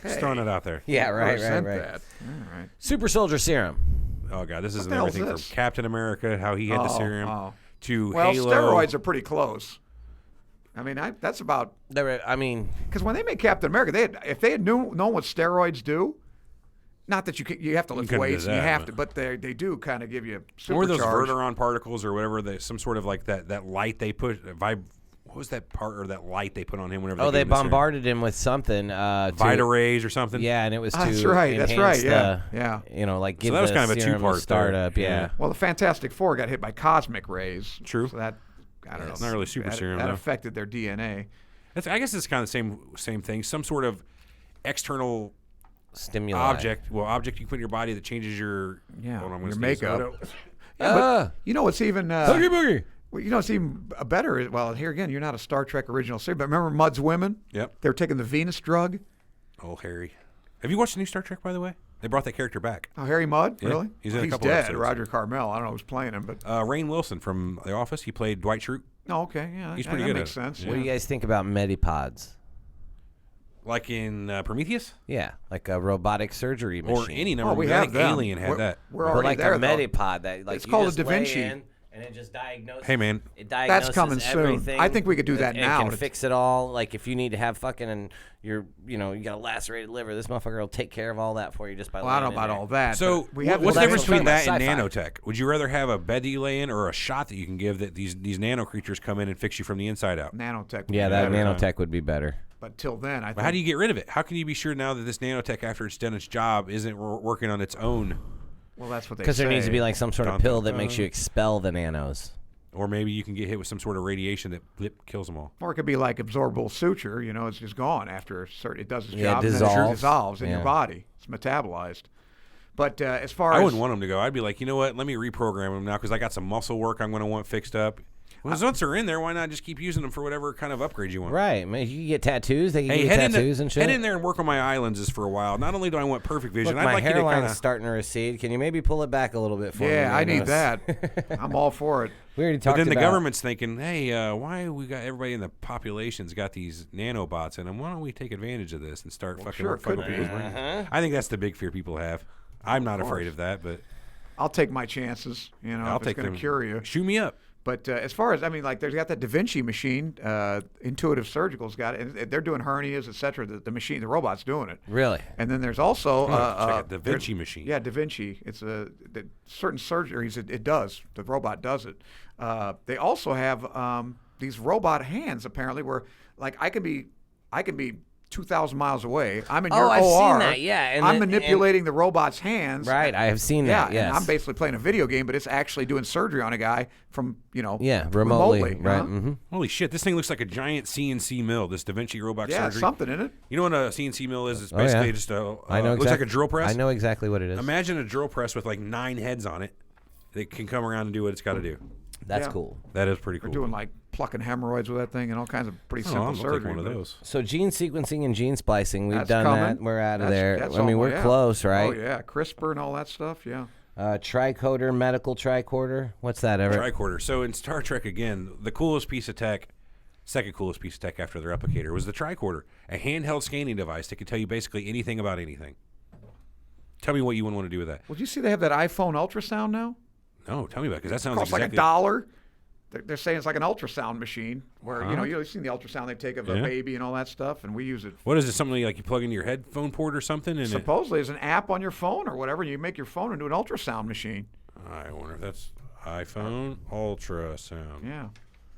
Just throwing it out there. Yeah, right. Resent that. All right. Super Soldier Serum. Oh god, this is the hell's everything this? from Captain America, how he had the serum, to Well, Halo. steroids are pretty close. I mean, that's about I mean, because when they made Captain America, if they had known what steroids do, not that you have to lift couldn't do weights and you that, have but- to, but they do kind of give you Or those supercharge. Verteron particles or whatever, some sort of like that light they put. What was that part or that light they put on him whenever? they gave him the serum? bombarded him with something. Vita rays or something. Yeah, and it was to That's right. That's enhance right. Yeah. You know, like give that was the kind of a serum two-part there. startup. Yeah. Well, the Fantastic Four got hit by cosmic rays. True. So that I don't know. Not really super that, serum, That though. affected their DNA. I guess it's kind of the same thing. Some sort of external Stimuli. object you put in your body that changes your hold on, I'm gonna your sneeze. makeup. Oh, no. Yeah, but you know what's even Boogie boogie. well, you know what's even better. Well, here again, you're not a Star Trek original series, but remember Mudd's Women? Yep. They were taking the Venus drug. Oh, Harry. Have you watched the new Star Trek, by the way? They brought that character back. Oh, Harry Mudd? Yeah, Really? he's in a couple dead. episodes. Roger Carmel. I don't know who's playing him, but Rainn Wilson from The Office. He played Dwight Schrute. oh, okay, yeah, He's that, pretty that good makes at it. sense. What do you guys think about Medipods? Like in Prometheus? Yeah, like a robotic surgery machine. Or any number. Oh, we I have think them. Alien had We're- that. We're But already like there, a though. Medipod that like It's you called a just Da lay Vinci. in and it just diagnoses. Hey, man. It diagnoses coming soon. everything. I think we could do that and now. It can It's- fix it all. Like if you need to have fucking and you got a lacerated liver, this motherfucker will take care of all that for you just by. Well, I don't laying know in about there. all that. So, but we have what's the that's difference what I'm between that talking and about, nanotech? Would you rather have a bed that you lay in or a shot that you can give that these nano creatures come in and fix you from the inside out? nanotech. would Yeah, be that better. nanotech would be better. But till then, I think. But how do you get rid of it? How can you be sure now that this nanotech, after it's done its job, isn't working on its own? Well, that's what they say. Because there needs to be like some sort of Dun, pill dun, that makes dun. you expel the nanos. Or maybe you can get hit with some sort of radiation that kills them all. Or it could be like absorbable suture. You know, it's just gone after it does its Yeah, job. it And then it dissolves. dissolves in Yeah. your body. It's metabolized. But as far I as wouldn't want them to go. I'd be like, you know what? Let me reprogram them now because I got some muscle work I'm going to want fixed up. Well, once they're in there, why not just keep using them for whatever kind of upgrade you want? Right. Man, you can get tattoos. They can Hey, get tattoos and shit. head in there and work on my eyelids for a while. Not only do I want perfect vision, Look, I'd my like you to hairline's kind of. starting to recede. Can you maybe pull it back a little bit for me? yeah, I need Nanos? that. I'm all for it. We already But talked then the about government's thinking, hey, why we got everybody in the population's got these nanobots in them? Why don't we take advantage of this and start fucking sure, it could fucking be. with brains? I think that's the big fear people have. I'm not afraid of that, but I'll take my chances. You know, I'll if it's take going them. to cure you. Shoot me up. But as far as like they've got that Da Vinci machine, Intuitive Surgical's got it, and they're doing hernias, etc. The machine, the robot's doing it. Really? And then there's also Check out the Da there's- Vinci machine. Yeah, Da Vinci. It's certain surgeries. It does. The robot does it. They also have these robot hands apparently, where like I can be 2,000 miles away. I'm in your I've OR. seen that, yeah, and I'm then- manipulating the robot's hands. Right. I have seen Yeah, that. Yes. and I'm basically playing a video game, but it's actually doing surgery on a guy from yeah, remotely. Right. huh? Mm-hmm. Holy shit, this thing looks like a giant CNC mill, this Da Vinci robot Yeah, surgery. something in it. You know what a CNC mill is? It's Oh, yeah. basically just a, I know looks like a drill press. I know exactly what it is. Imagine a drill press with like 9 heads on it that can come around and do what it's got to do. That's Yeah. cool. That is pretty cool. They're doing like plucking hemorrhoids with that thing and all kinds of pretty simple I'll surgery. take one of but- those. So gene sequencing and gene splicing, we've That's done coming. that. We're out of That's- there. that's I mean, almost- we're yeah. close, right? Oh yeah, CRISPR and all that stuff. Yeah. Tricorder, medical tricorder. What's that, Everett? Tricorder. So in Star Trek, again, the coolest piece of tech, second coolest piece of tech after the replicator, was the tricorder, a handheld scanning device that could tell you basically anything about anything. Tell me what you would want to do with that. Well, do you see they have that iPhone ultrasound now? No, tell me about it, because that sounds Costs exactly. like $1. They're saying it's like an ultrasound machine where you've seen the ultrasound they take of a Yeah. baby and all that stuff, and we use it. What is it? Something like you plug into your headphone port or something? And Supposedly, it's an app on your phone or whatever, and you make your phone into an ultrasound machine. I wonder if that's iPhone ultrasound. Yeah.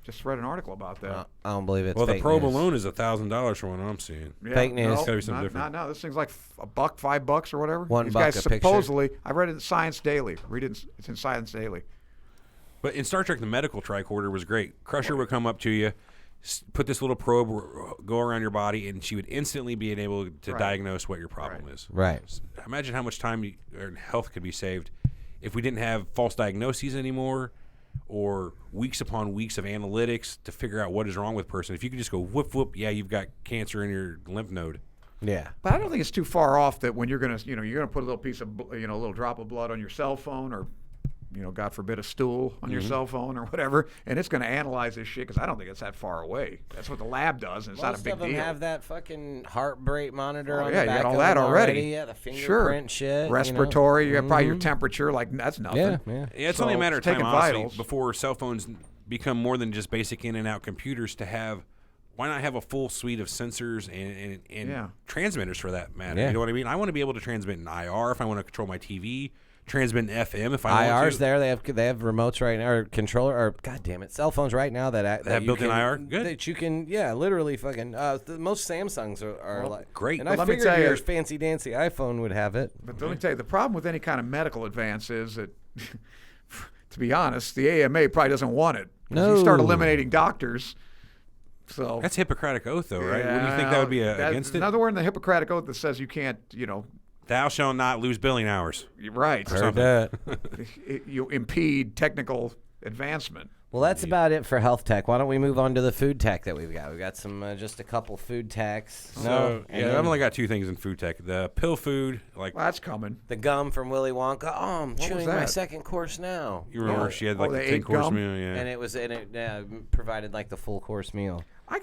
Just read an article about that. I don't believe it's Well, the fake probe news. alone is $1,000 for what I'm seeing. Yeah, fake news. No, It's gotta be something not- different. No, this thing's like $1, $5 or whatever. $1 These guys a picture. supposedly, I read it in Science Daily. Read it. It's in Science Daily. But in Star Trek, the medical tricorder was great. Crusher would come up to you, put this little probe, go around your body, and she would instantly be able to Right. diagnose what your problem is. Right. Imagine how much time or health could be saved if we didn't have false diagnoses anymore, or weeks upon weeks of analytics to figure out what is wrong with a person. If you could just go whoop whoop, yeah, you've got cancer in your lymph node. Yeah. But I don't think it's too far off that when you're gonna put a little piece of a little drop of blood on your cell phone, or God forbid, a stool on your cell phone or whatever, and it's going to analyze this shit, because I don't think it's that far away. That's what the lab does, and it's not a big Most of them deal. have that fucking heart rate monitor on Yeah, the back you got all of that them already. Yeah, the fingerprint shit. Respiratory, you got probably your temperature, like that's nothing. Yeah. Yeah, it's only a matter of taking time, honestly, vitals. before cell phones become more than just basic in and out computers. Why not have a full suite of sensors and transmitters for that matter? Yeah. You know what I mean? I want to be able to transmit in IR if I want to control my TV, transmit in FM if I want IR's to. there. They have remotes right now, or controller, or god damn it, cell phones right now that have you built-in can- IR? Good. That you can, literally fucking. Most Samsungs are like great. And But I let me figured tell you- your fancy dancy iPhone would have it. But let me tell you, the problem with any kind of medical advance is that, to be honest, the AMA probably doesn't want it. 'Cause you start No. eliminating doctors. So That's Hippocratic Oath, though, right? Wouldn't you think that would be against it? Another word in the Hippocratic Oath that says you can't, Thou shalt not lose billing hours. you're right. Heard that. You impede technical advancement. Well, that's about it for health tech. Why don't we move on to the food tech that we've got? We've got some, just a couple food techs. So, and yeah, then I've only got two things in food tech. The pill food, like Well, that's coming. the gum from Willy Wonka. Oh, I'm chewing my that? second course now. you remember, she had like they the ate 10-course gum? meal. Yeah. And it provided like the full course meal. I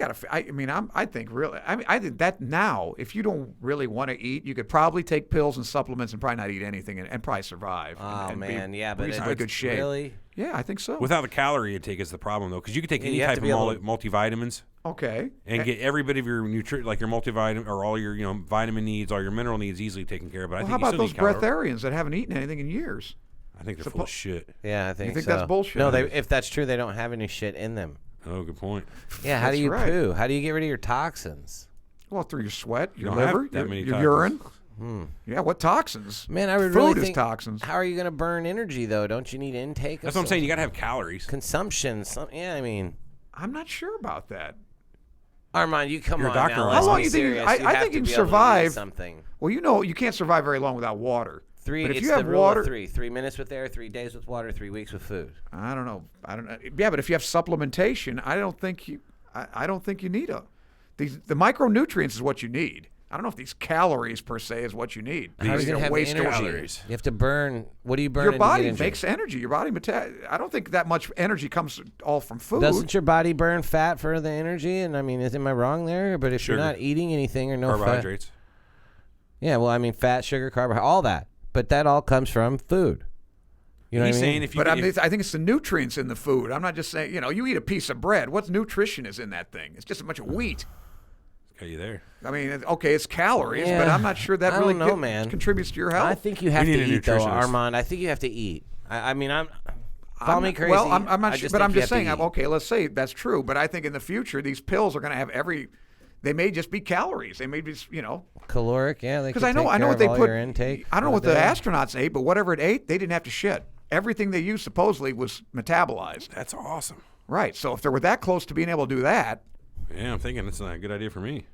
think that now, if you don't really want to eat, you could probably take pills and supplements and probably not eat anything and probably survive. Oh and man, be yeah, but reasonably good shape. Really? Yeah, I think so. Without the calorie intake is the problem, though, because you could take Yeah, any you have type to of be able to- multivitamins Okay. and get every bit of your like your multivitamin or all your vitamin needs, all your mineral needs easily taken care of. But I Well, think how you about still those need calories. breatharians that haven't eaten anything in years? I think they're full of shit. Yeah, I think. think so. that's bullshit? No, if that's true, they don't have any shit in them. Oh, good point. Yeah, how do That's you right. poo? How do you get rid of your toxins? Well, through your sweat, your don't have liver, that many your toxins. urine. Yeah, what toxins? Man, I would Food really is think. toxins. How are you going to burn energy though? Don't you need intake? That's what I'm saying. You got to have calories. Consumption. Yeah, I mean, I'm not sure about that. Armand, you come You're a on doctor, now. Armand. Let's How long be you think- serious. I have think to you can be able to eat survive. something. Well, you can't survive very long without water. But if It's you have the rule water, of 3. 3 minutes with air, 3 days with water, 3 weeks with food. I don't know. Yeah, but if you have supplementation, I don't think you need the micronutrients is what you need. I don't know if these calories per se is what you need. How are you You're going to gonna have waste energy? calories. You have to burn. What do you burn? Your to get body energy? makes energy. Your body I don't think that much energy comes all from food. Doesn't your body burn fat for the energy? And I mean, am I wrong there? But if Sugar. you're not eating anything or no Carbohydrates. fat, yeah. Well, I mean, fat, sugar, carbohydrate, all that. But that all comes from food. You know He's what I mean? saying if you. But if- I think it's the nutrients in the food. I'm not just saying, you eat a piece of bread. What nutrition is in that thing? It's just a bunch of wheat. Got you there. I mean, okay, it's calories, but Yeah. I'm not sure that I really don't know, man. contributes to your health. I think you have We to need a eat, though, nutritionist. Armand. I think you have to eat. I mean, call me crazy. Well, I'm not I sure, just but think I'm you just have to saying, eat. okay, let's say that's true, but I think in the future, these pills are going to have they may just be calories. They may be, Caloric, yeah. because I know what they put. Your intake I don't know for what the day. astronauts ate, but whatever it ate, they didn't have to shit. Everything they used supposedly was metabolized. That's awesome. Right. So if they were that close to being able to do that, Yeah, I'm thinking it's not a good idea for me.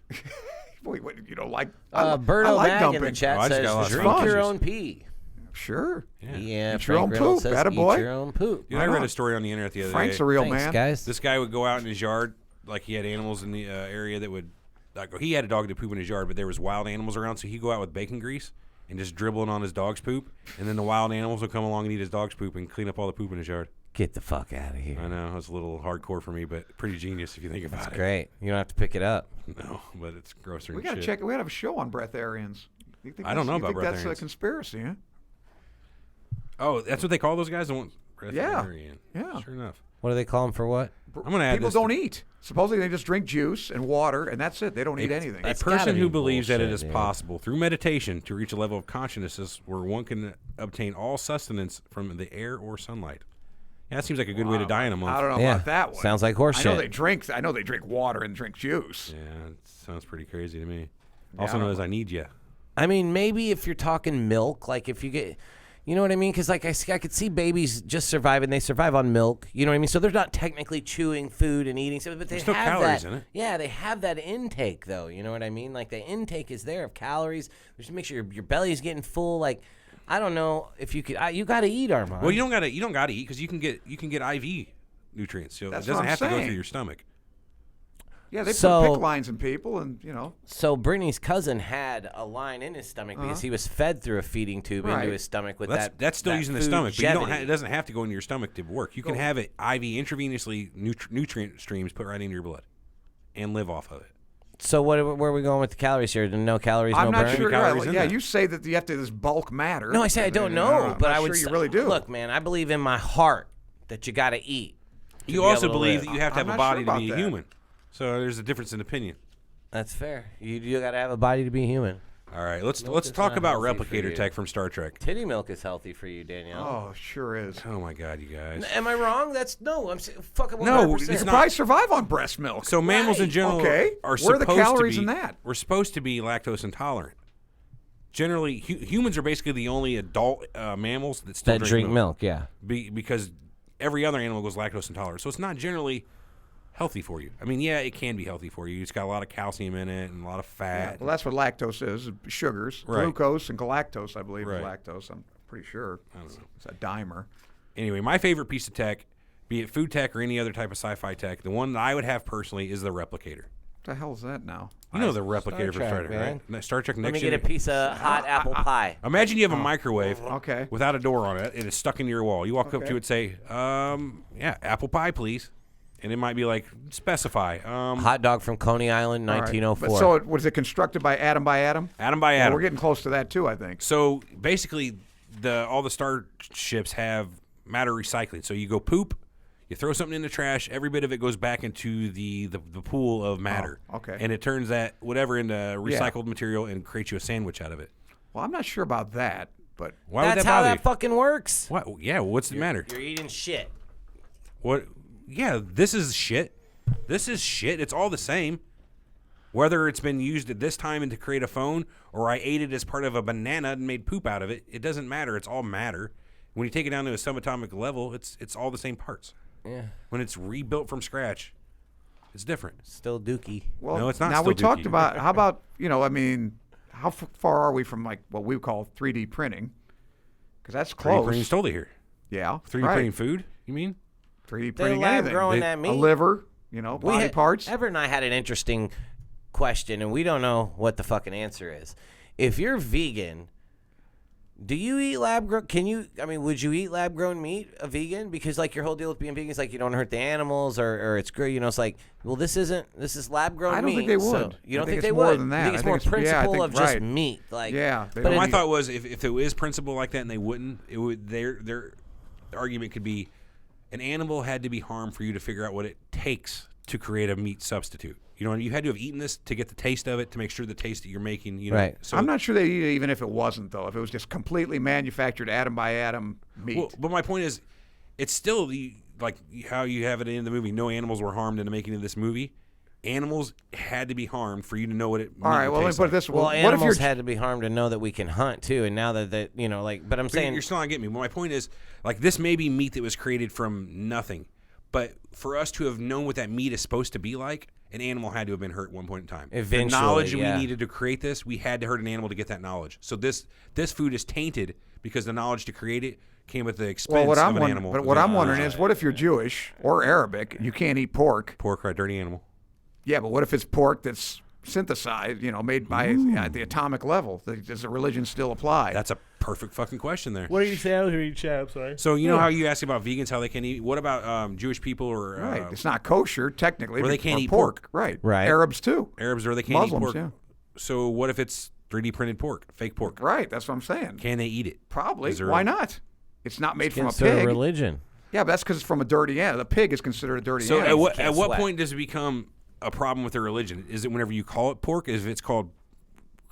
boy, like Berto I like Mag in dumping. the chat Oh, I just got a lot says, of drink fun. your own pee. Sure. Yeah, Eat your Frank own Riddle poop, says, attaboy. eat your own poop. Dude, Why I read not? a story on the internet the other Frank's day. a real Thanks, man. guys. This guy would go out in his yard, like he had animals in the area that would, like he had a dog that poop in his yard, but there was wild animals around, so he'd go out with bacon grease and just dribble it on his dog's poop, and then the wild animals would come along and eat his dog's poop and clean up all the poop in his yard. Get the fuck out of here. I know, it was a little hardcore for me, but pretty genius if you think about That's it. great. You don't have to pick it up. No, but it's grosser We than got to shit. check. We got to have a show on breatharians. You think I don't know you about think that's a breatharians. conspiracy, huh? Oh, that's what they call those guys? Yeah. Yeah. Sure enough. What do they call them for what? I'm going to add People this. don't eat. Supposedly they just drink juice and water, and that's it. They don't eat anything. A It's gotta person be who believes that it bullshit, is dude. possible through meditation to reach a level of consciousness where one can obtain all sustenance from the air or sunlight. Yeah, that seems like a good way to die in a month. I don't know Yeah. about that one. Sounds like horse I know shit. they drink. I know they drink water and drink juice. Yeah, it sounds pretty crazy to me. Yeah, Also I known don't as I need ya. I mean, maybe if you're talking milk, like if you get, you know what I mean? Because like I could see babies just surviving. They survive on milk. You know what I mean? So they're not technically chewing food and eating stuff, but they There's still have calories that. in it. Yeah, they have that intake though. You know what I mean? Like the intake is there of calories. Just make sure your belly's getting full. Like I don't know if you could. You got to eat, Armand. Well, you don't gotta eat because you can get IV nutrients. So That's it doesn't what I'm have to go saying. through your stomach. Yeah, they So- put PICC lines in people, and So Brittany's cousin had a line in his stomach because he was fed through a feeding tube Right. into his stomach with That's still that using the stomach, but you don't foodgevity. it doesn't have to go into your stomach to work. You can have it IV intravenously nutrient streams put right into your blood and live off of it. So where are we going with the calories here? No calories, I'm no not burn? sure. calories in Yeah, that. you say that you have to this bulk matter. No, I say I don't know, I'm but not I would sure say, you really do. Look, man, I believe in my heart that you got to eat. to You be also able to believe live. that you have to I'm have a not body sure to be about a that. human. So there's a difference in opinion. That's fair. You got to have a body to be human. All right, let's is talk not about healthy for replicator you. tech from Star Trek. Titty milk is healthy for you, Danielle. Oh, sure is. Oh my God, you guys. Am I wrong? I'm fucking 100%. No, You it's can not. probably survive on breast milk. So mammals in Right. general Okay. are Where are the supposed calories to be. in that? We're supposed to be lactose intolerant. Generally, humans are basically the only adult mammals that still drink milk, yeah. because every other animal goes lactose intolerant. So it's not generally healthy for you. I mean, yeah, it can be healthy for you. It's got a lot of calcium in it and a lot of fat. Well, that's what lactose is, sugars. Right. Glucose and galactose, I believe, Right. is lactose. I'm pretty sure. It's a dimer. Anyway, my favorite piece of tech, be it food tech or any other type of sci-fi tech, the one that I would have personally is the replicator. What the hell is that now? You know the replicator from Trek, Star Trek, man. right? Star Trek Let Next me get a Gen- piece of hot apple pie. Imagine you have a microwave Okay. without a door on it. It is stuck into your wall. You walk up to it, say, yeah, apple pie, please. And it might be like, specify. Hot dog from Coney Island, All right. 1904. But so was it constructed by atom by atom? Atom by Well, atom. we're getting close to that too, I think. So basically, all the starships have matter recycling. So you go poop, you throw something in the trash, every bit of it goes back into the pool of matter. Oh, okay. And it turns that whatever into recycled material and creates you a sandwich out of it. Well, I'm not sure about that, but Why That's would that how bother that fucking works. you? What? Yeah, what's the matter? You're eating shit. What? Yeah, this is shit. This is shit. It's all the same. Whether it's been used at this time and to create a phone, or I ate it as part of a banana and made poop out of it, it doesn't matter. It's all matter. When you take it down to a subatomic level, it's all the same parts. Yeah. When it's rebuilt from scratch, it's different. Still dookie. well, No, it's not now still we talked dookie. about how about I mean, how far are we from like what we call 3D printing? Because that's 3D close. printing's totally here. Yeah. 3D right. printing food, you mean? 3D They printing lab anything. growing They- that meat. A liver, body parts. Everett and I had an interesting question, and we don't know what the fucking answer is. If you're vegan, do you eat lab grown? Would you eat lab grown meat, a vegan? Because like your whole deal with being vegan is like you don't hurt the animals, or it's great. It's like, well, this is lab grown meat. I don't think they so would. you I don't think think they it's more would? than You that. think I it's think more it's- yeah, I principle think- of just right. meat, like Yeah, they But don't My it- thought was if it was principle like that and they wouldn't, it would their argument could be an animal had to be harmed for you to figure out what it takes to create a meat substitute. You had to have eaten this to get the taste of it, to make sure the taste that you're making, Right. So I'm not sure they eat it even if it wasn't, though. If it was just completely manufactured atom by atom meat. Well, but my point is, it's still like how you have it in the movie. No animals were harmed in the making of this movie. Animals had to be harmed for you to know what it. All right, well, let me put it this way. well, What if animals you're had to be harmed to know that we can hunt too, and now that but I'm But saying you're still not getting me. But my point is, like, this may be meat that was created from nothing, but for us to have known what that meat is supposed to be like, an animal had to have been hurt at one point in time. Eventually, the knowledge that yeah. we needed to create this, we had to hurt an animal to get that knowledge. So this food is tainted because the knowledge to create it came at the expense what of I'm an wondering, animal. but what I'm wondering is, what if you're Jewish or Arabic and you can't eat pork? Pork, right? Dirty animal. Yeah, but what if it's pork that's synthesized, made by at the atomic level? Does the religion still apply? That's a perfect fucking question there. What do you say? I was reading chat. Sorry. So you know how you asked about vegans, how they can eat. What about Jewish people or right. It's not kosher technically. where they but- can't or eat pork. Right. Right. Arabs too. Arabs, where they can't Muslims, eat pork? yeah. So what if it's 3D printed pork, fake pork? Right. That's what I'm saying. Can they eat it? Probably. Is there Why not? It's not made from a Against their pig. religion. Yeah, but that's because it's from a dirty animal. The pig is considered a dirty So animal. at can't what sweat. point does it become a problem with their religion? Is it whenever you call it pork? Is it's called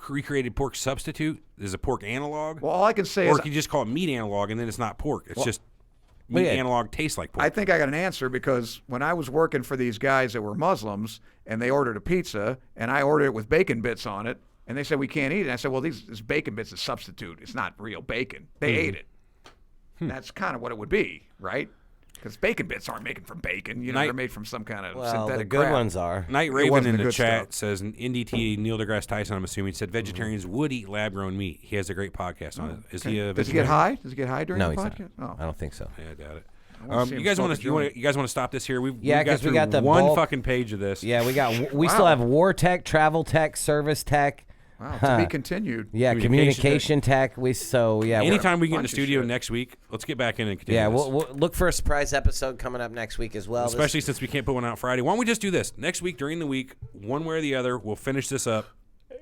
recreated pork substitute? Is it pork analog? Well, all I can say or is can you just call it meat analog and then it's not pork? It's just Well, meat yeah. analog tastes like pork. I think I got an answer because when I was working for these guys that were Muslims and they ordered a pizza and I ordered it with bacon bits on it and they said we can't eat it. And I said, well, this bacon bits is substitute. It's not real bacon. They ate it. That's kind of what it would be, right? Because bacon bits aren't made from bacon. They're made from some kind of Well, synthetic the good crap. ones are. Night It Raven wasn't in the the good chat stuff. says NDT Neil deGrasse Tyson, I'm assuming, said vegetarians would eat lab grown meat. He has a great podcast on it. Is he a Does he get vegetarian? high? Does he get high during No, the he's podcast? not. Oh. I don't think so. Yeah, I doubt it. wanna see You him guys smoke want a to you guys want to stop this here? We've Yeah, got 'cause we through got the one bulk. fucking page of this. Yeah, we still have war tech, travel tech, service tech. Wow, to be continued. Yeah, communication tech. Anytime we get in the bunch of studio shit. next week, let's get back in and continue. Yeah, this. we'll look for a surprise episode coming up next week as well. Especially since we can't put one out Friday. Why don't we just do this next week during the week, one way or the other? We'll finish this up.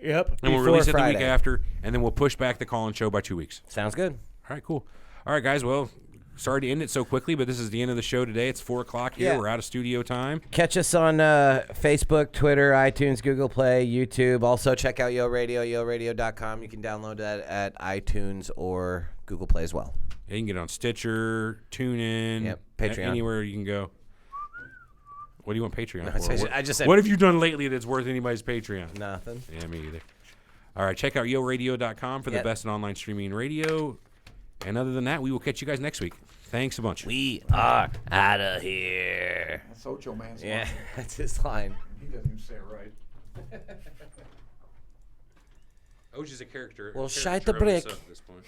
Yep. And we'll release it the week after, and then we'll push back the call-in show by 2 weeks. Sounds good. All right, cool. All right, guys. Well, sorry to end it so quickly, but this is the end of the show today. It's 4 o'clock here. Yeah. We're out of studio time. Catch us on Facebook, Twitter, iTunes, Google Play, YouTube. Also, check out Yo Radio, yoradio.com. You can download that at iTunes or Google Play as well. Yeah, you can get it on Stitcher, TuneIn, Yep, Patreon. Anywhere you can go. What do you want Patreon No, for? I just said- What have you done lately that's worth anybody's Patreon? Nothing. Yeah, me either. All right, check out yoradio.com for the best in online streaming radio. And other than that, we will catch you guys next week. Thanks a bunch. We are out of here. That's Ocho Man's Yeah, line. that's his line. He doesn't even say it right. Oji's a character. Well, shite the brick. At this point.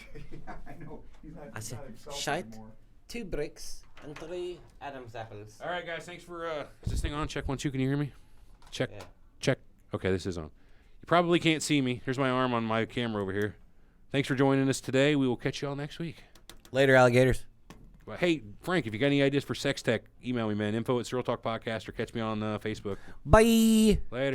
I know. He's not, I said, himself shite, anymore. 2 bricks, and 3 Adam's apples. All right, guys. Thanks for. Is this thing on? Check 1, 2. Can you hear me? Check. Yeah. Check. Okay, this is on. You probably can't see me. Here's my arm on my camera over here. Thanks for joining us today. We will catch you all next week. Later, alligators. Well, hey, Frank, if you got any ideas for sex tech, email me, man. Info@SurrealTalk Podcast or catch me on Facebook. Bye. Later.